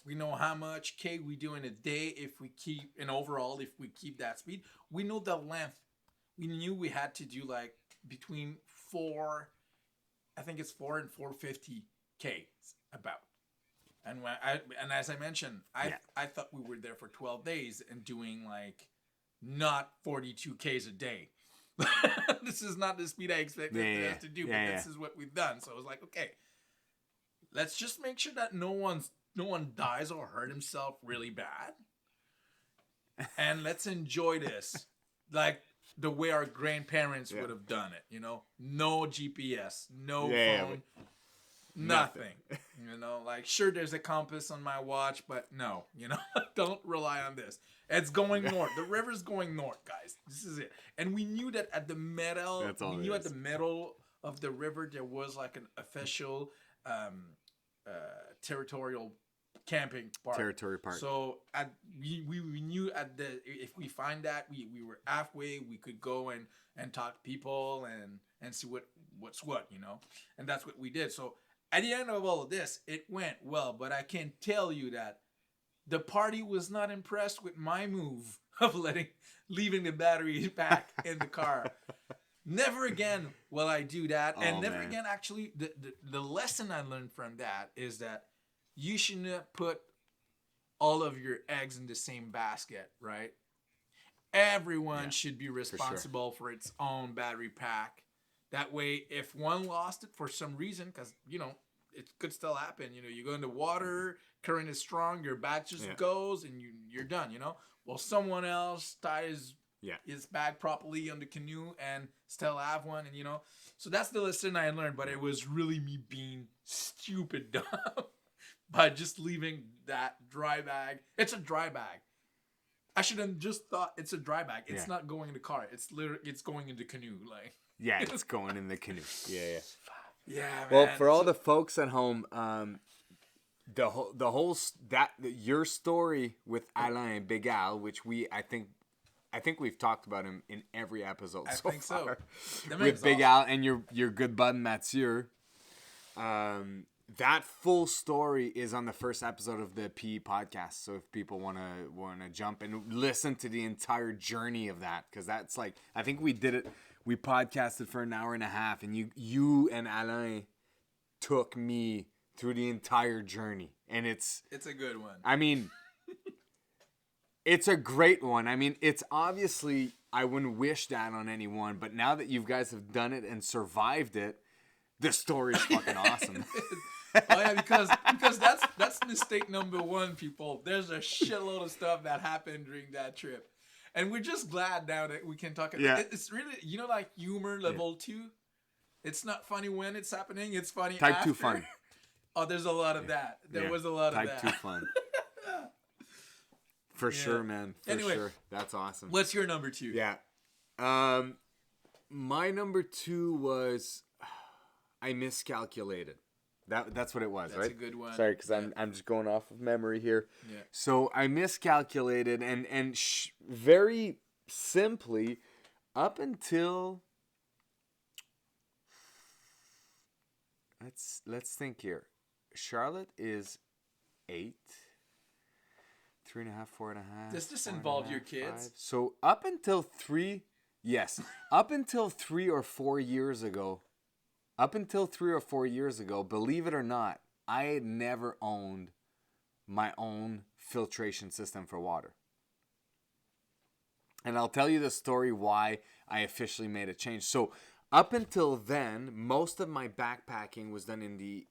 We know how much K we do in a day if we keep, and overall if we keep that speed. We know the length. We knew we had to do like between 4 and 450 K about. And as I mentioned, I thought we were there for 12 days and doing like not 42 Ks a day. This is not the speed I expected us to do, but this is what we've done. So I was like, okay, let's just make sure that no one dies or hurt himself really bad, and let's enjoy this like the way our grandparents would have done it. You know, no GPS, no phone. Nothing. You know, like, sure, there's a compass on my watch, but no, you know, don't rely on this. It's going north. The river's going north, guys. This is it. And we knew that at the middle, at the middle of the river, there was like an official territorial camping park. Territory park. So we knew if we find that, we were halfway, we could go and talk to people and see what's what, you know. And that's what we did. So at the end of all of this, it went well, but I can tell you that the party was not impressed with my move of leaving the batteries back in the car. Never again will I do that. And never again, actually, the lesson I learned from that is that you should not put all of your eggs in the same basket, right? Everyone should be responsible for its own battery pack. That way, if one lost it for some reason, because, you know, it could still happen. You know, you go in the water, current is strong, your bag just goes, and you're done, you know? Well, someone else ties his bag properly on the canoe and still have one, and, you know? So that's the lesson I learned, but it was really me being stupid dumb by just leaving that dry bag. It's a dry bag. I should have just thought it's a dry bag. It's not going in the car. It's going in the canoe, like. Yeah, it's going in the canoe. Yeah. Yeah, man. Well, for all the folks at home, your story with Alain and Big Al, which I think we've talked about him in every episode so far. With Big Al and your good bud Mathieu. That full story is on the first episode of the PE podcast. So if people want to jump and listen to the entire journey of that, because that's like, I think we did it. We podcasted for an hour and a half, and you and Alain took me through the entire journey. And it's a good one. I mean, it's a great one. I mean, it's obviously, I wouldn't wish that on anyone, but now that you guys have done it and survived it, the story's fucking awesome. Oh yeah, because that's mistake number one, people. There's a shitload of stuff that happened during that trip, and we're just glad now that we can talk about it. It's really, like humor level 2. It's not funny when it's happening. It's funny Type after. 2 fun. Oh, there's a lot of that. There was a lot of that. Type 2 fun. For sure, man. For sure. That's awesome. What's your number 2? Yeah. My number 2 was I miscalculated. That's what it was, right? That's a good one. Sorry, because I'm just going off of memory here. Yeah. So I miscalculated, and very simply, up until let's think here. Charlotte is 8, 3.5, 4.5. Does this involve your kids? 5. So up until 3, yes, up until 3 or 4 years ago. Up until 3 or 4 years ago, believe it or not, I had never owned my own filtration system for water. And I'll tell you the story why I officially made a change. So up until then, most of my backpacking was done in the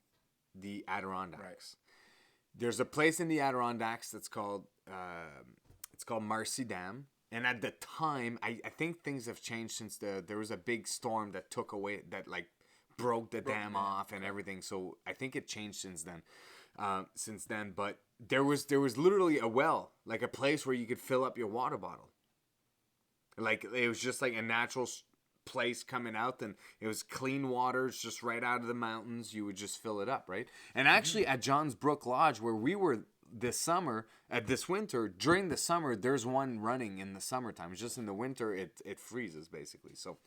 Adirondacks. Right. There's a place in the Adirondacks that's called Marcy Dam. And at the time, I think things have changed since there was a big storm that took away, that broke the dam off and everything. So I think it changed since then. But there was literally a well, like a place where you could fill up your water bottle. Like it was just like a natural place coming out, and it was clean water. It's just right out of the mountains. You would just fill it up, right? And actually at Johns Brook Lodge, where we were this winter, during the summer, there's one running in the summertime. It's just in the winter, it freezes basically. So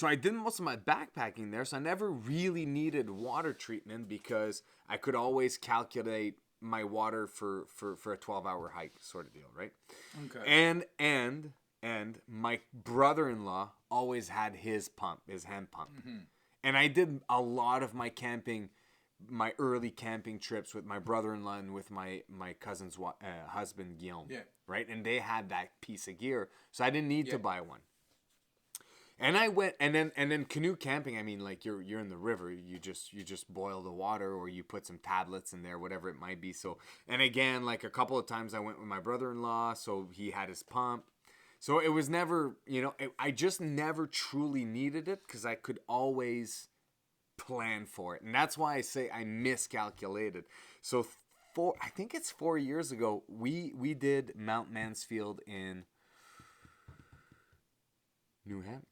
I did most of my backpacking there, so I never really needed water treatment because I could always calculate my water for a 12-hour hike sort of deal, right? Okay. And my brother-in-law always had his hand pump. Mm-hmm. And I did a lot of my early camping trips with my brother-in-law and with my cousin's husband, Guillaume. Yeah. Right? And they had that piece of gear, so I didn't need to buy one. And I went, and then canoe camping. I mean, like you're in the river. You just boil the water, or you put some tablets in there, whatever it might be. So, and again, like a couple of times I went with my brother-in-law, so he had his pump. So it was never, I just never truly needed it because I could always plan for it, and that's why I say I miscalculated. So I think it's 4 years ago, we did Mount Mansfield in New Hampshire.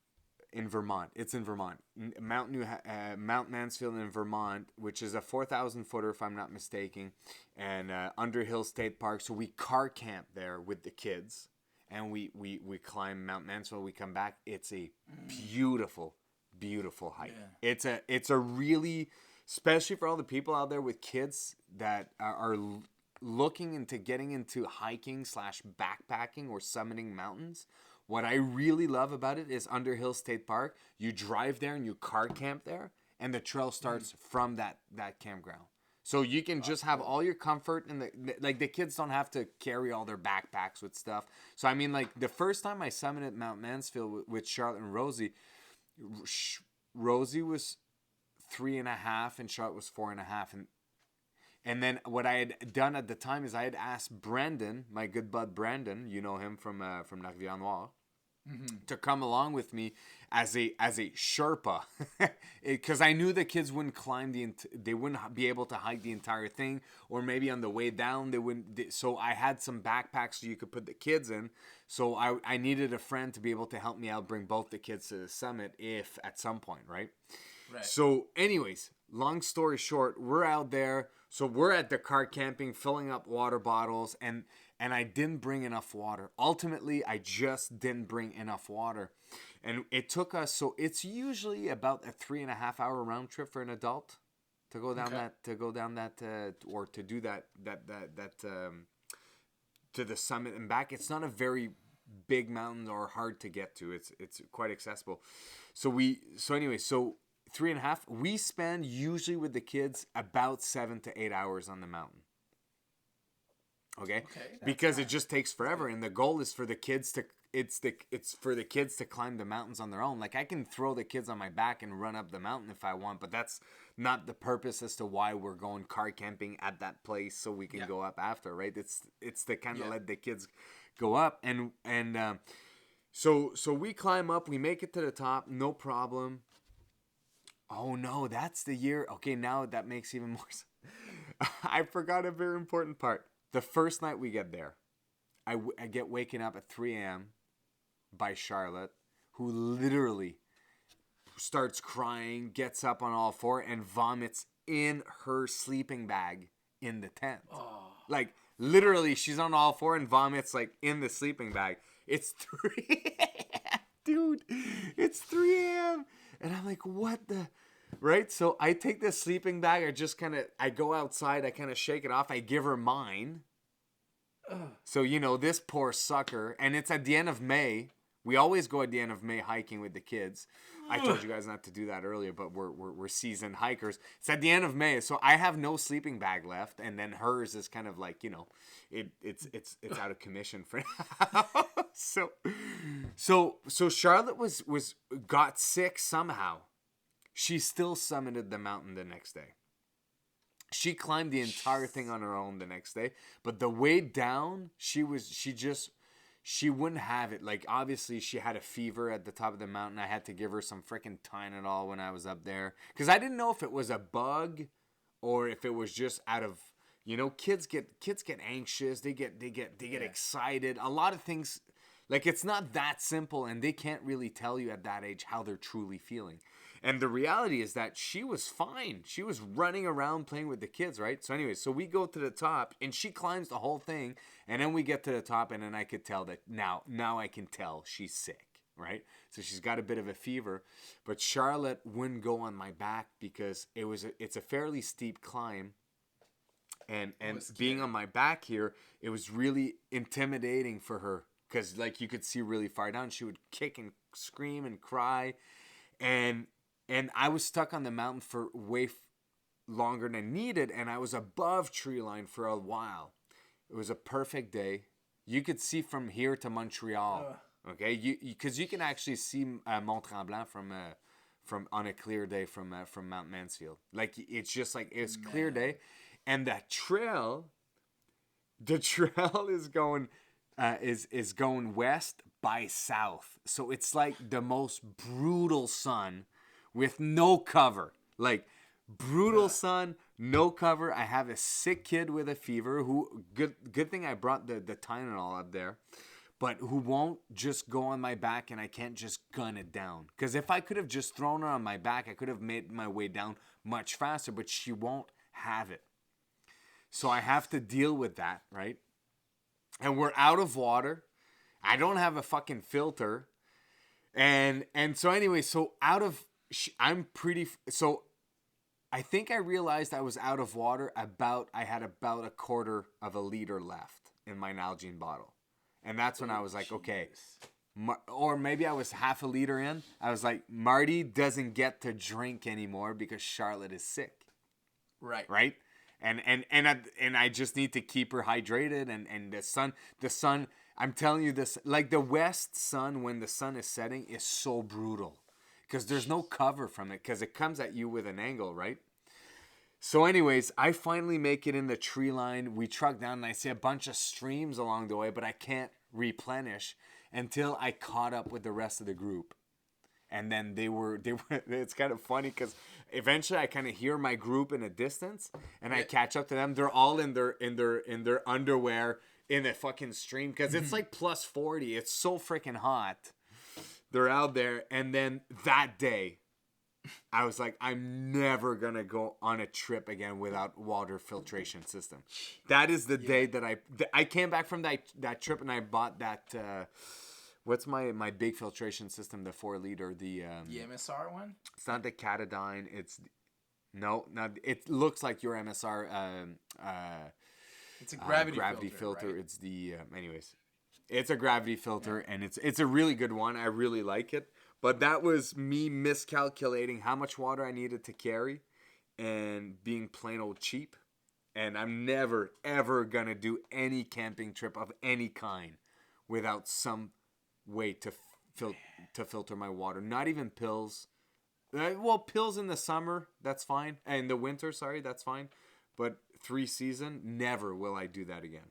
In Vermont. It's in Vermont. Mount Mansfield in Vermont, which is a 4,000 footer if I'm not mistaken, and Underhill State Park. So we car camp there with the kids, and we climb Mount Mansfield. We come back. It's a beautiful, beautiful hike. Yeah. It's a really, especially for all the people out there with kids that are looking into getting into hiking / backpacking or summiting mountains. What I really love about it is Underhill State Park. You drive there and you car camp there, and the trail starts from that campground. So you can just have all your comfort, and the kids don't have to carry all their backpacks with stuff. So I mean, like the first time I summited Mount Mansfield with Charlotte and Rosie, Rosie was 3.5 and Charlotte was 4.5, and then what I had done at the time is I had asked Brandon, my good bud Brandon, you know him from Lac Noir, to come along with me as a Sherpa, because I knew the kids wouldn't they wouldn't be able to hike the entire thing, or maybe on the way down they wouldn't. So I had some backpacks so you could put the kids in. So I needed a friend to be able to help me out, bring both the kids to the summit if at some point, right? Right. So anyways, long story short, we're out there. So we're at the car camping, filling up water bottles, and I didn't bring enough water. Ultimately, I just didn't bring enough water. And it took us, so it's usually about a 3.5 hour round trip for an adult to go down or to do that to the summit and back. It's not a very big mountain or hard to get to. It's quite accessible. So 3.5. We spend usually with the kids about 7 to 8 hours on the mountain. Okay, because it just takes forever, and the goal is for the kids to it's for the kids to climb the mountains on their own. Like I can throw the kids on my back and run up the mountain if I want, but that's not the purpose as to why we're going car camping at that place so we can go up after, right? It's to kind of let the kids go up, and so we climb up, we make it to the top, no problem. Oh no, that's the year. Okay, now that makes even more sense. I forgot a very important part. The first night we get there, I get waken up at 3 a.m. by Charlotte, who literally starts crying, gets up on all four, and vomits in her sleeping bag in the tent. Oh. Like, literally, she's on all four and vomits, like, in the sleeping bag. It's 3 a.m. Dude, it's 3 a.m. And I'm like, what the... Right? So I take this sleeping bag. I go outside. I kind of shake it off. I give her mine. So, this poor sucker. And it's at the end of May. We always go at the end of May hiking with the kids. I told you guys not to do that earlier, but we're seasoned hikers. It's at the end of May. So I have no sleeping bag left. And then hers is kind of like, it's out of commission for now. So Charlotte got sick somehow. She still summited the mountain the next day. She climbed the entire thing on her own the next day. But the way down, she wouldn't have it. Like, obviously, she had a fever at the top of the mountain. I had to give her some freaking Tylenol when I was up there. Because I didn't know if it was a bug or if it was just out of, kids get anxious. They get excited. A lot of things, like, it's not that simple. And they can't really tell you at that age how they're truly feeling. And the reality is that she was fine. She was running around playing with the kids, right? So anyway, so we go to the top, and she climbs the whole thing, and then we get to the top, and then I could tell that now I can tell she's sick, right? So she's got a bit of a fever, but Charlotte wouldn't go on my back because it's a fairly steep climb, and being on my back here, it was really intimidating for her because, like, you could see really far down. She would kick and scream and cry, and I was stuck on the mountain for way longer than needed, and I was above tree line for a while. It was a perfect day. You could see from here to Montreal, okay? Because you can actually see Mont Tremblant from on a clear day from Mount Mansfield. Like, it's just like it's clear day, and that trail, the trail is going is going west by south, so it's like the most brutal sun. With no cover, like brutal sun, no cover. I have a sick kid with a fever who, good thing I brought the Tylenol up there, but who won't just go on my back and I can't just gun it down. Because if I could have just thrown her on my back, I could have made my way down much faster, but she won't have it. So I have to deal with that, right? And we're out of water. I don't have a fucking filter. And so anyway, I think I realized I was out of water I had about a quarter of a liter left in my Nalgene bottle. And that's when I was like, okay, or maybe I was half a liter in. I was like, Marty doesn't get to drink anymore because Charlotte is sick. Right? And I just need to keep her hydrated and the sun, I'm telling you this, like the west sun when the sun is setting is so brutal. Because there's no cover from it, because it comes at you with an angle, right? So anyways, I finally make it in the tree line. We truck down, and I see a bunch of streams along the way, but I can't replenish until I caught up with the rest of the group. And then they were it's kind of funny, because eventually I kind of hear my group in a distance, and I catch up to them. They're all in their underwear in a fucking stream, because it's like plus 40. It's so freaking hot. They're out there, and then that day, I was like, I'm never going to go on a trip again without water filtration system. That is the day that I came back from that trip, and I bought that, what's my big filtration system, the 4-liter, the MSR one? It's not the Catadyne, it looks like your MSR, it's a gravity filter. Right? It's the, anyways. It's a gravity filter, and it's a really good one. I really like it. But that was me miscalculating how much water I needed to carry and being plain old cheap. And I'm never, ever going to do any camping trip of any kind without some way to filter my water. Not even pills. Well, pills in the summer, that's fine. And the winter, sorry, that's fine. But 3-season, never will I do that again.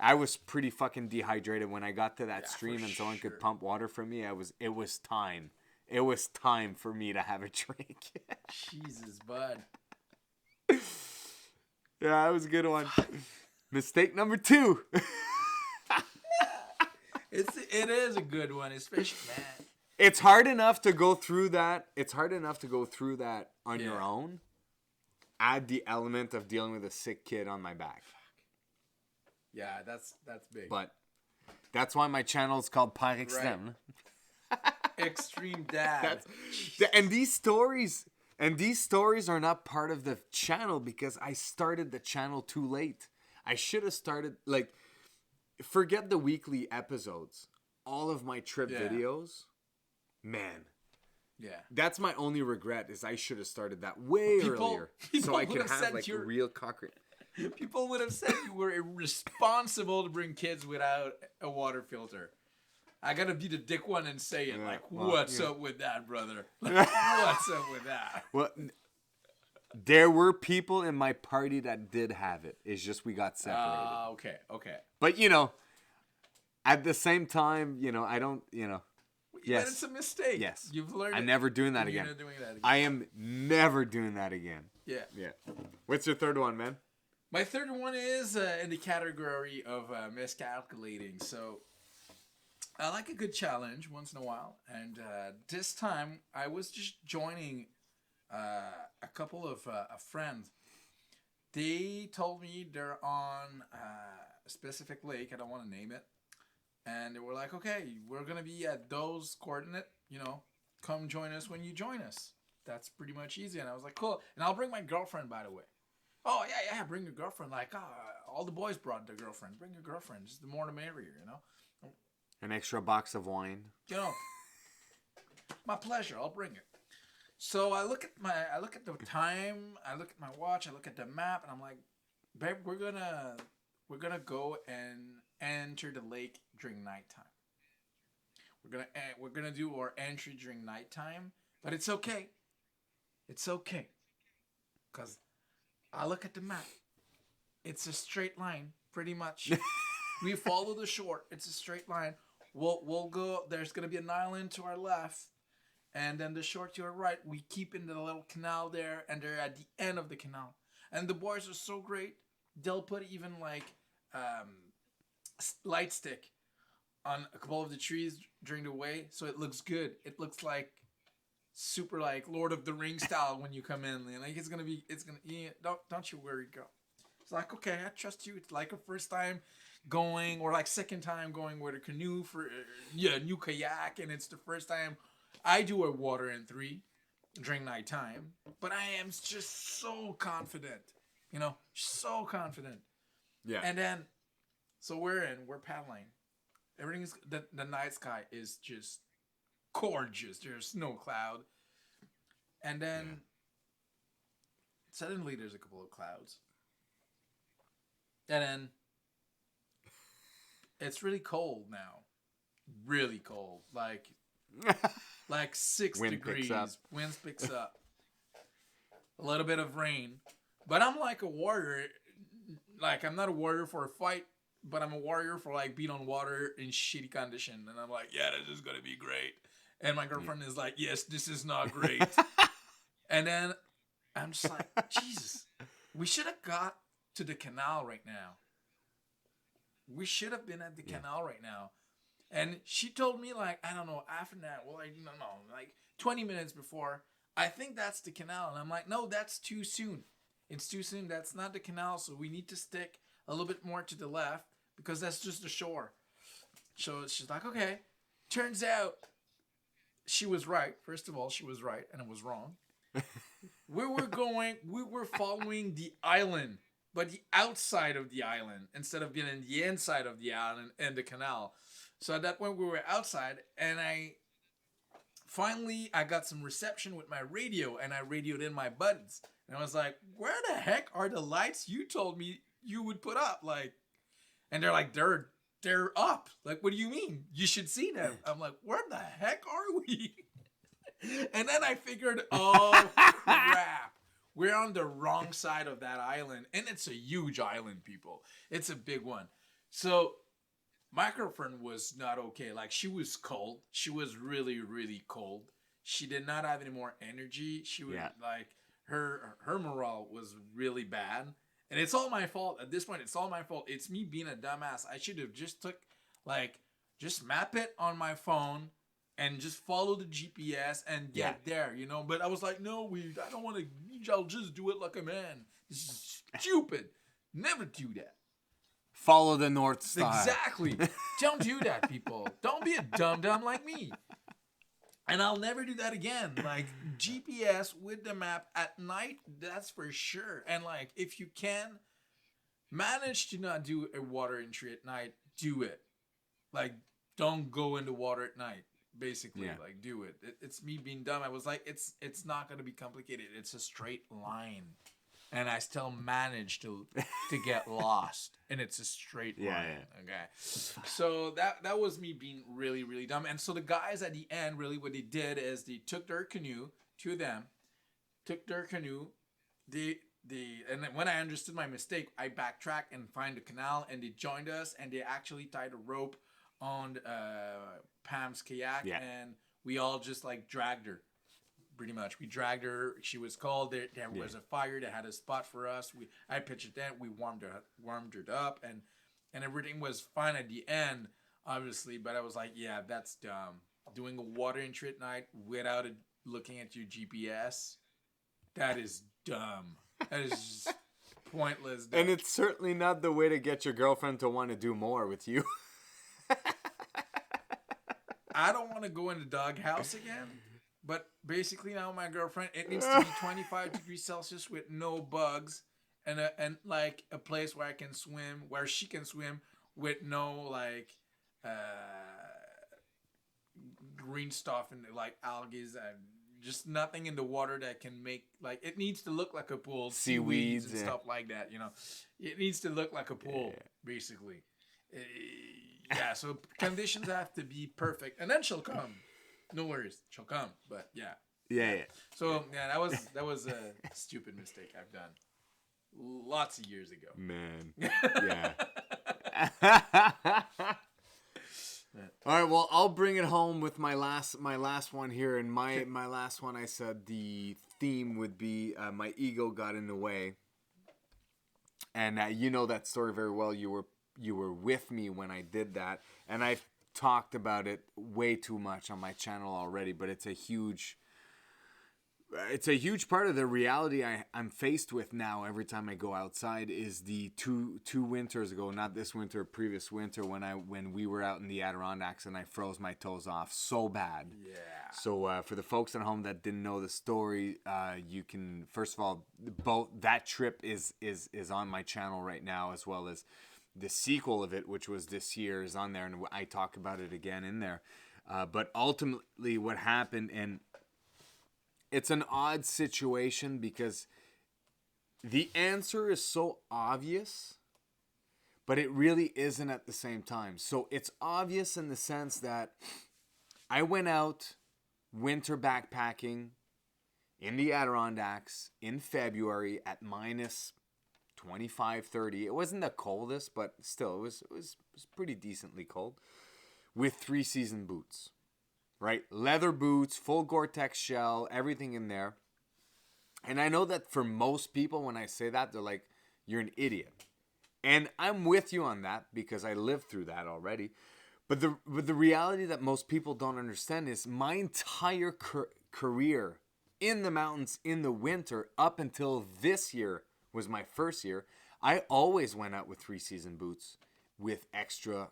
I was pretty fucking dehydrated when I got to that stream and someone could pump water for me. It was time. It was time for me to have a drink. Jesus, bud. Yeah, that was a good one. Mistake number 2. It is a good one, especially, man. It's hard enough to go through that. It's hard enough to go through that on your own. Add the element of dealing with a sick kid on my back. Yeah, that's big. But that's why my channel is called Par Extreme. Right. Extreme Dad. And these stories are not part of the channel because I started the channel too late. I should have started, like, forget the weekly episodes. All of my trip videos, man. Yeah. That's my only regret is I should have started that way earlier. So I could have like a real cocker. People would have said you were irresponsible to bring kids without a water filter. I gotta be the dick one and say it what's up with that, brother? What's up with that? Well, there were people in my party that did have it. It's just we got separated. Okay. But at the same time, I don't, Yes. But it's a mistake. Yes. You've learned. I'm never doing that again. I am never doing that again. Yeah. What's your third one, man? My third one is in the category of miscalculating. So I like a good challenge once in a while. And this time I was just joining a couple of friends. They told me they're on a specific lake. I don't want to name it. And they were like, okay, we're going to be at those coordinate, come join us when you join us. That's pretty much easy. And I was like, cool. And I'll bring my girlfriend, by the way. Oh, yeah, bring your girlfriend. Like, all the boys brought their girlfriend. Bring your girlfriend. Just the more the merrier, An extra box of wine. My pleasure. I'll bring it. So I look at the time. I look at my watch. I look at the map. And I'm like, babe, we're gonna go and enter the lake during nighttime. We're gonna do our entry during nighttime, but it's okay. It's okay, cause I look at the map. It's a straight line, pretty much. We follow the shore. It's a straight line. We'll go. There's gonna be an island to our left, and then the shore to our right. We keep in the little canal there, and they're at the end of the canal. And the boys are so great. They'll put even like light stick on a couple of the trees during the way, so it looks good. It looks like super like Lord of the Rings style when you come in. Like it's gonna don't you worry, girl. It's like, okay, I trust you. It's like a first time going or like second time going with a canoe for new kayak, and it's the first time I do a water in 3 during nighttime. But I am just so confident, so confident. Yeah. And then, so we're paddling. Everything's the night sky is just gorgeous. There's no cloud, and then suddenly there's a couple of clouds, and then it's really cold now, really cold, like 6 degrees. Wind picks up. A little bit of rain, but I'm like a warrior. Like, I'm not a warrior for a fight, but I'm a warrior for, like, being on water in shitty condition. And I'm like, yeah, this is going to be great. And my girlfriend is like, yes, this is not great. And then I'm just like, Jesus, we should have got to the canal right now. We should have been at the canal right now. And she told me, like, I don't know, after that, well, like, no, like 20 minutes before, I think that's the canal. And I'm like, no, that's too soon. It's too soon. That's not the canal, so we need to stick a little bit more to the left because that's just the shore. So she's like, okay. Turns out she was right. First of all, she was right, and it was wrong. We were following the island, but the outside of the island instead of being in the inside of the island and the canal. So at that point, we were outside, and finally, I got some reception with my radio, and I radioed in my buttons. And I was like, where the heck are the lights you told me you would put up? Like, and they're like, they're up. Like, what do you mean? You should see them. I'm like, where the heck are we? And then I figured, oh, crap. We're on the wrong side of that island. And it's a huge island, people. It's a big one. So my girlfriend was not okay. Like, she was cold. She was really, really cold. She did not have any more energy. She was like, her morale was really bad. And it's all my fault. At this point, it's all my fault. It's me being a dumbass. I should have just just map it on my phone and just follow the GPS and get there, you know? But I was like, no, I don't want to, I'll just do it like a man. This is stupid. Never do that. Follow the North Star. Exactly. Don't do that, people. Don't be a dum-dum like me. And I'll never do that again. Like, GPS with the map at night, that's for sure. And, like, if you can manage to not do a water entry at night, do it. Like, don't go into water at night, basically. Yeah. Like, do it. It's me being dumb. I was like, it's not going to be complicated. It's a straight line. And I still managed to get lost. And it's a straight line. Yeah. Okay. So that was me being really, really dumb. And so the guys at the end, really what they did is they took their canoe, two of them, took their canoe. And then when I understood my mistake, I backtracked and find the canal, and they joined us, and they actually tied a rope on Pam's kayak, and we all just like dragged her. Pretty much, we dragged her. She was cold. There was a fire. They had a spot for us. I pitched it in. We warmed her up, and everything was fine at the end, obviously. But I was like, yeah, that's dumb. Doing a water entry at night without looking at your GPS, that is dumb. That is just pointless. Dumb. And it's certainly not the way to get your girlfriend to want to do more with you. I don't want to go in the doghouse again. But basically now my girlfriend, it needs to be 25 degrees Celsius with no bugs and like a place where I can swim, where she can swim with no like green stuff and like algae and just nothing in the water that can make like it needs to look like a pool, seaweeds and stuff like that, you know. It needs to look like a pool basically. Yeah, so conditions have to be perfect and then she'll come. No worries, she'll come. But yeah. So yeah, that was a stupid mistake I've done lots of years ago. Man, yeah. All right, well, I'll bring it home with my last one here, and my last one. I said the theme would be my ego got in the way, and you know that story very well. You were with me when I did that, and I've talked about it way too much on my channel already, but it's a huge part of the reality I'm faced with now every time I go outside is the two winters ago, not this winter, previous winter when we were out in the Adirondacks and I froze my toes off so bad. Yeah. So for the folks at home that didn't know the story, you can first of all that trip is on my channel right now, as well as the sequel of it, which was this year, is on there, and I talk about it again in there. But ultimately what happened, and it's an odd situation because the answer is so obvious, but it really isn't at the same time. So it's obvious in the sense that I went out winter backpacking in the Adirondacks in February at minus 25, 30. It wasn't the coldest, but still, it was pretty decently cold. With 3-season boots, right? Leather boots, full Gore-Tex shell, everything in there. And I know that for most people, when I say that, they're like, you're an idiot. And I'm with you on that because I lived through that already. But the reality that most people don't understand is my entire career in the mountains in the winter up until this year was my first year, I always went out with 3-season boots with extra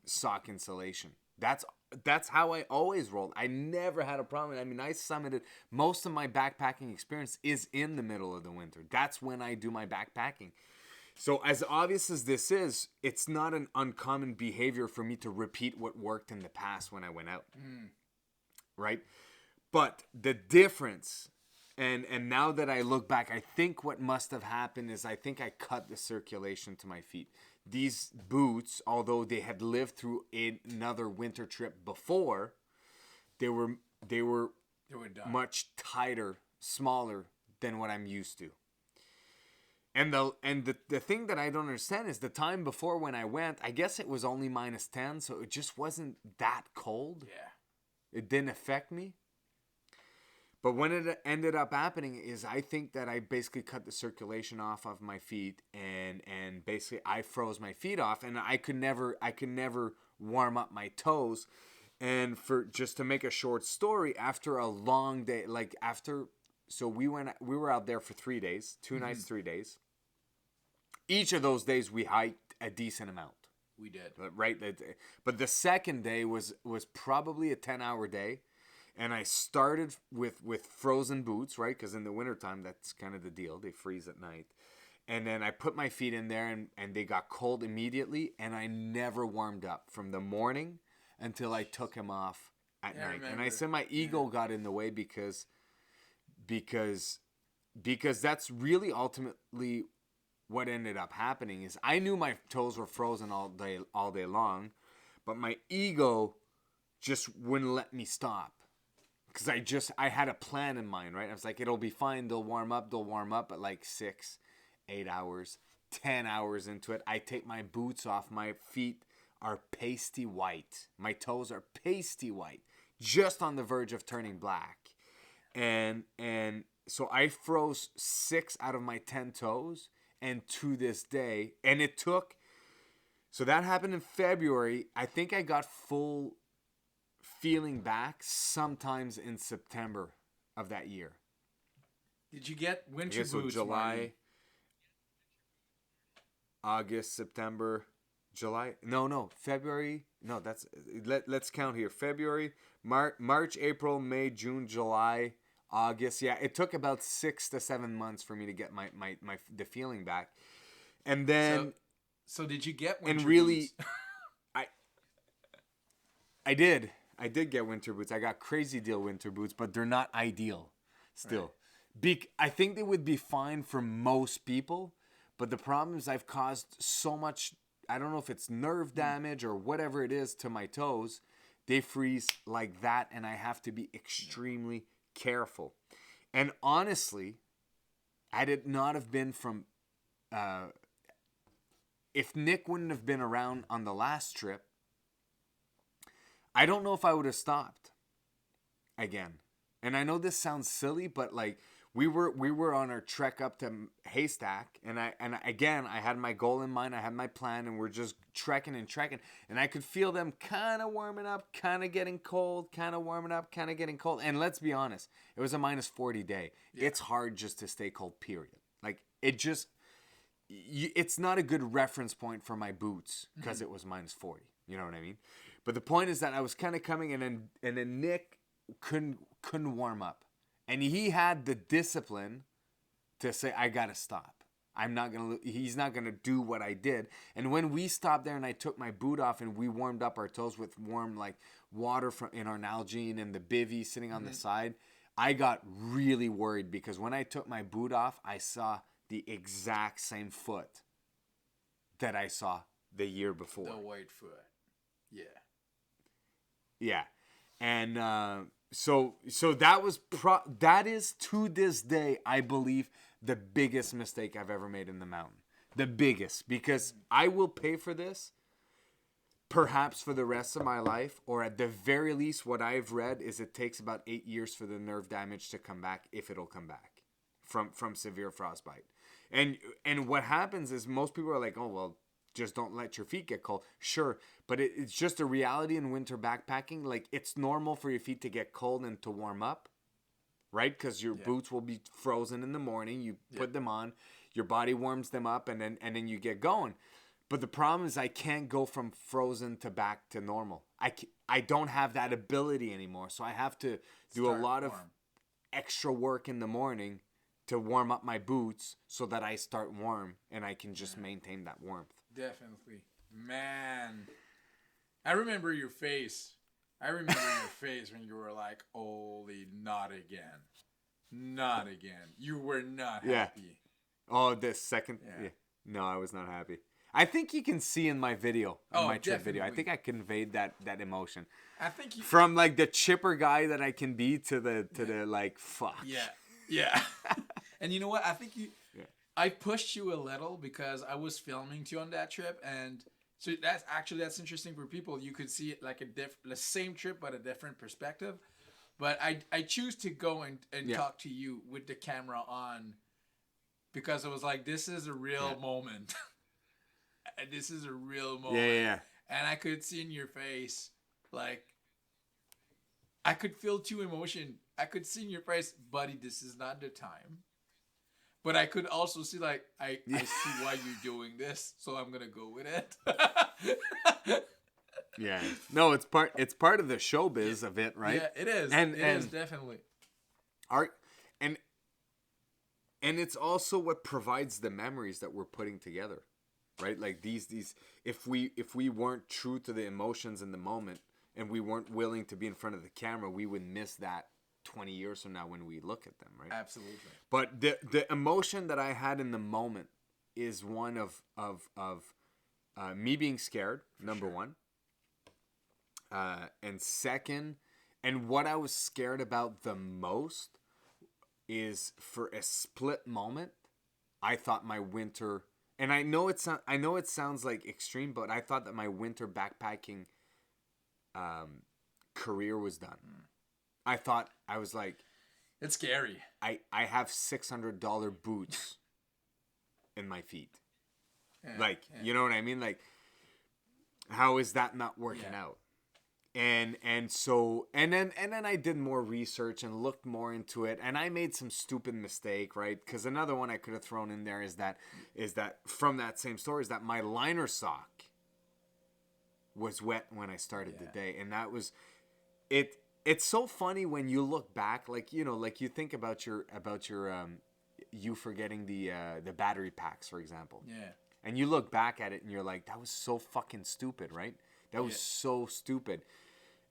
sock insulation. That's how I always rolled. I never had a problem. I mean, I summited. Most of my backpacking experience is in the middle of the winter. That's when I do my backpacking. So as obvious as this is, it's not an uncommon behavior for me to repeat what worked in the past when I went out. right? But the difference, and now that I look back, I think what must have happened is I think I cut the circulation to my feet. These boots, although they had lived through another winter trip before, they were done. much tighter, smaller than what I'm used to. And the thing that I don't understand is the time before when I went, I guess it was only -10, so it just wasn't that cold. Yeah. It didn't affect me. But when it ended up happening is I think that I basically cut the circulation off of my feet and basically I froze my feet off and I could never warm up my toes. And for just to make a short story, after a long day, so we were out there for 3 days, 2 nights, 3 days. Each of those days we hiked a decent amount. We did. Right? But the second day was probably a 10-hour day. And I started with frozen boots, right? Because in the wintertime, that's kind of the deal. They freeze at night. And then I put my feet in there and they got cold immediately. And I never warmed up from the morning until I took them off at night. And I said my ego got in the way because that's really ultimately what ended up happening is I knew my toes were frozen all day long, but my ego just wouldn't let me stop. Because I had a plan in mind, right? I was like, it'll be fine. They'll warm up. But like 6, 8 hours, 10 hours into it, I take my boots off. My feet are pasty white. My toes are pasty white, just on the verge of turning black. And so I froze 6 out of my 10 toes. And to this day, and it took, so that happened in February. I think I got full feeling back sometimes in September of that year. Did you get winter boots? So July, Marty? August, September, July. No, February. No, that's let's count here. February, March, April, May, June, July, August. Yeah, it took about 6 to 7 months for me to get my the feeling back, and then. So did you get winter and really, boots? I did. I did get winter boots. I got crazy deal winter boots, but they're not ideal still. Right. I think they would be fine for most people, but the problem is I've caused so much, I don't know if it's nerve damage or whatever it is to my toes. They freeze like that, and I have to be extremely careful. And honestly, had it not have been from, if Nick wouldn't have been around on the last trip, I don't know if I would have stopped again. And I know this sounds silly, but like we were on our trek up to Haystack, and I had my goal in mind, I had my plan, and we're just trekking, and I could feel them kind of warming up, kind of getting cold, kind of warming up, kind of getting cold. And let's be honest, it was a -40 day. Yeah. It's hard just to stay cold, period. Like it's not a good reference point for my boots because it was -40. You know what I mean? But the point is that I was kind of coming, and then Nick couldn't warm up, and he had the discipline to say, I gotta stop. He's not gonna do what I did. And when we stopped there, and I took my boot off, and we warmed up our toes with warm like water in our Nalgene and the bivy sitting on the side, I got really worried because when I took my boot off, I saw the exact same foot that I saw the year before. The white foot. Yeah. Yeah. And so that is to this day, I believe, the biggest mistake I've ever made in the mountain. The biggest, because I will pay for this perhaps for the rest of my life, or at the very least what I've read is it takes about 8 years for the nerve damage to come back, if it'll come back from severe frostbite. And what happens is most people are like, oh, well, just don't let your feet get cold. Sure, but it's just a reality in winter backpacking. Like, it's normal for your feet to get cold and to warm up, right? Because your boots will be frozen in the morning. You put them on, your body warms them up, and then you get going. But the problem is I can't go from frozen to back to normal. I don't have that ability anymore, so I have to do a lot of extra work in the morning to warm up my boots so that I start warm and I can just maintain that warmth. Definitely. Man. I remember your face I remember your face when you were like, "Holy, not again, not again." You were not Yeah. happy. Oh, the second. Yeah. Yeah. No, I was not happy. I think you can see in my video, in my trip video. I definitely. think I conveyed that emotion I think you. from like the chipper guy that I can be to the like fuck. Yeah, yeah. And you know what? I think you. Yeah. I pushed you a little because I was filming too on that trip, and so that's interesting for people. You could see it like the same trip but a different perspective. But I choose to go and Yeah. talk to you with the camera on because it was like this is a real moment. And this is a real moment. Yeah. And I could see in your face, like, I could feel two emotion. I could see in your face, buddy, this is not the time. But I could also see, like, I see why you're doing this, so I'm gonna go with it. Yeah. No, it's part of the showbiz of it, right? Yeah, it is. And it is definitely. Art and it's also what provides the memories that we're putting together. Right? Like these if we weren't true to the emotions in the moment and we weren't willing to be in front of the camera, we would miss that 20 years from now when we look at them, right? Absolutely. But the emotion that I had in the moment is one of me being scared, number one. And second, and what I was scared about the most is for a split moment, I thought my winter. And I know it sounds like extreme, but I thought that my winter backpacking career was done. I was like, it's scary. I have $600 boots in my feet. Yeah. You know what I mean? Like, how is that not working out? And then I did more research and looked more into it, and I made some stupid mistake, right? Because another one I could have thrown in there is that from that same story is that my liner sock was wet when I started the day, and that was it. It's so funny when you look back, like you think about your you forgetting the battery packs, for example. Yeah. And you look back at it and you're like, that was so fucking stupid, right? That was so stupid.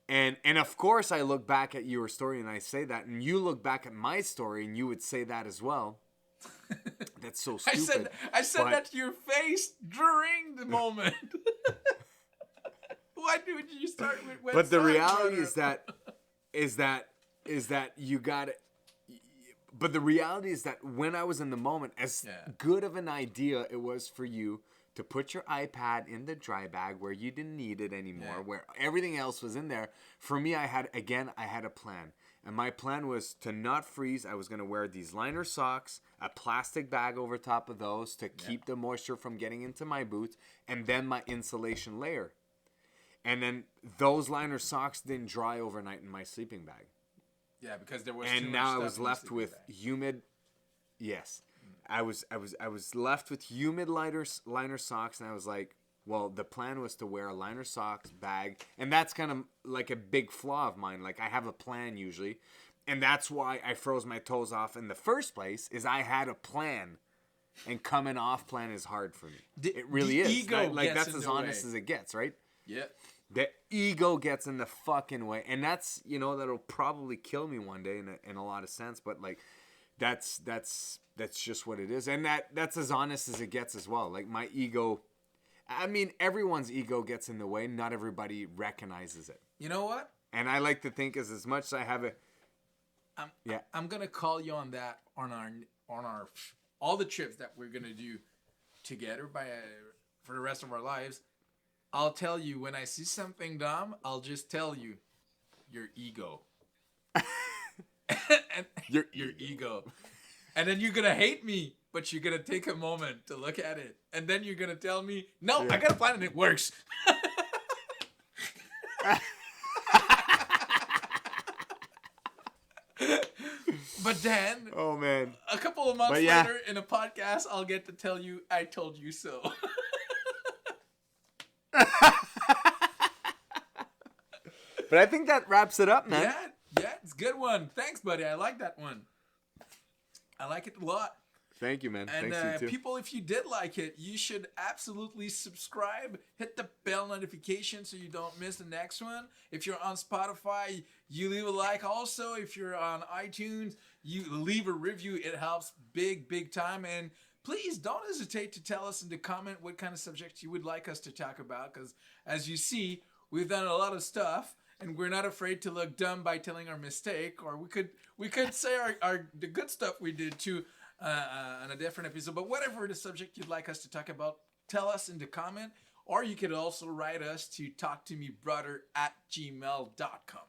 And of course I look back at your story and I say that, and you look back at my story and you would say that as well. That's so stupid. I said that to your face during the moment. Why did you start with But the reality is that you got it. But the reality is that when I was in the moment, as good of an idea it was for you to put your iPad in the dry bag where you didn't need it anymore, where everything else was in there. For me, I had a plan. And my plan was to not freeze. I was going to wear these liner socks, a plastic bag over top of those to keep the moisture from getting into my boots, and then my insulation layer. And then those liner socks didn't dry overnight in my sleeping bag. Yeah, because there was and too much now I stuff was in the left sleeping with bag. humid. Yes, I was left with humid liner socks, and I was like, well, the plan was to wear a liner socks bag, and that's kind of like a big flaw of mine. Like I have a plan usually, and that's why I froze my toes off in the first place. Is I had a plan, and coming off plan is hard for me. It really is. Ego Like gets that's in as the honest way. as it gets, right? Yeah. The ego gets in the fucking way, and that's that'll probably kill me one day in a lot of sense. But like, that's just what it is, and that's as honest as it gets as well. Like my ego, I mean, everyone's ego gets in the way. Not everybody recognizes it. You know what? And I like to think as much as I have it. I'm gonna call you on that on our all the trips that we're gonna do together for the rest of our lives. I'll tell you when I see something dumb. I'll just tell you, your ego. And your ego. And then you're gonna hate me, but you're gonna take a moment to look at it, and then you're gonna tell me, "No, I got a plan and it works." But then, Oh man, a couple of months But yeah. later, in a podcast, I'll get to tell you, "I told you so." but I think that wraps it up, man. Yeah, it's a good one. Thanks, buddy. I like that one. I like it a lot. Thank you, man. And Thanks, you too. people, if you did like it, you should absolutely subscribe. Hit the bell notification so you don't miss the next one. If you're on Spotify, you leave a like. Also, if you're on iTunes, you leave a review. It helps big time. And please don't hesitate to tell us in the comment what kind of subjects you would like us to talk about. Because as you see, we've done a lot of stuff. And we're not afraid to look dumb by telling our mistake. Or we could say the good stuff we did too. On a different episode, but whatever the subject you'd like us to talk about, tell us in the comment, or you could also write us to talktomebrother@gmail.com.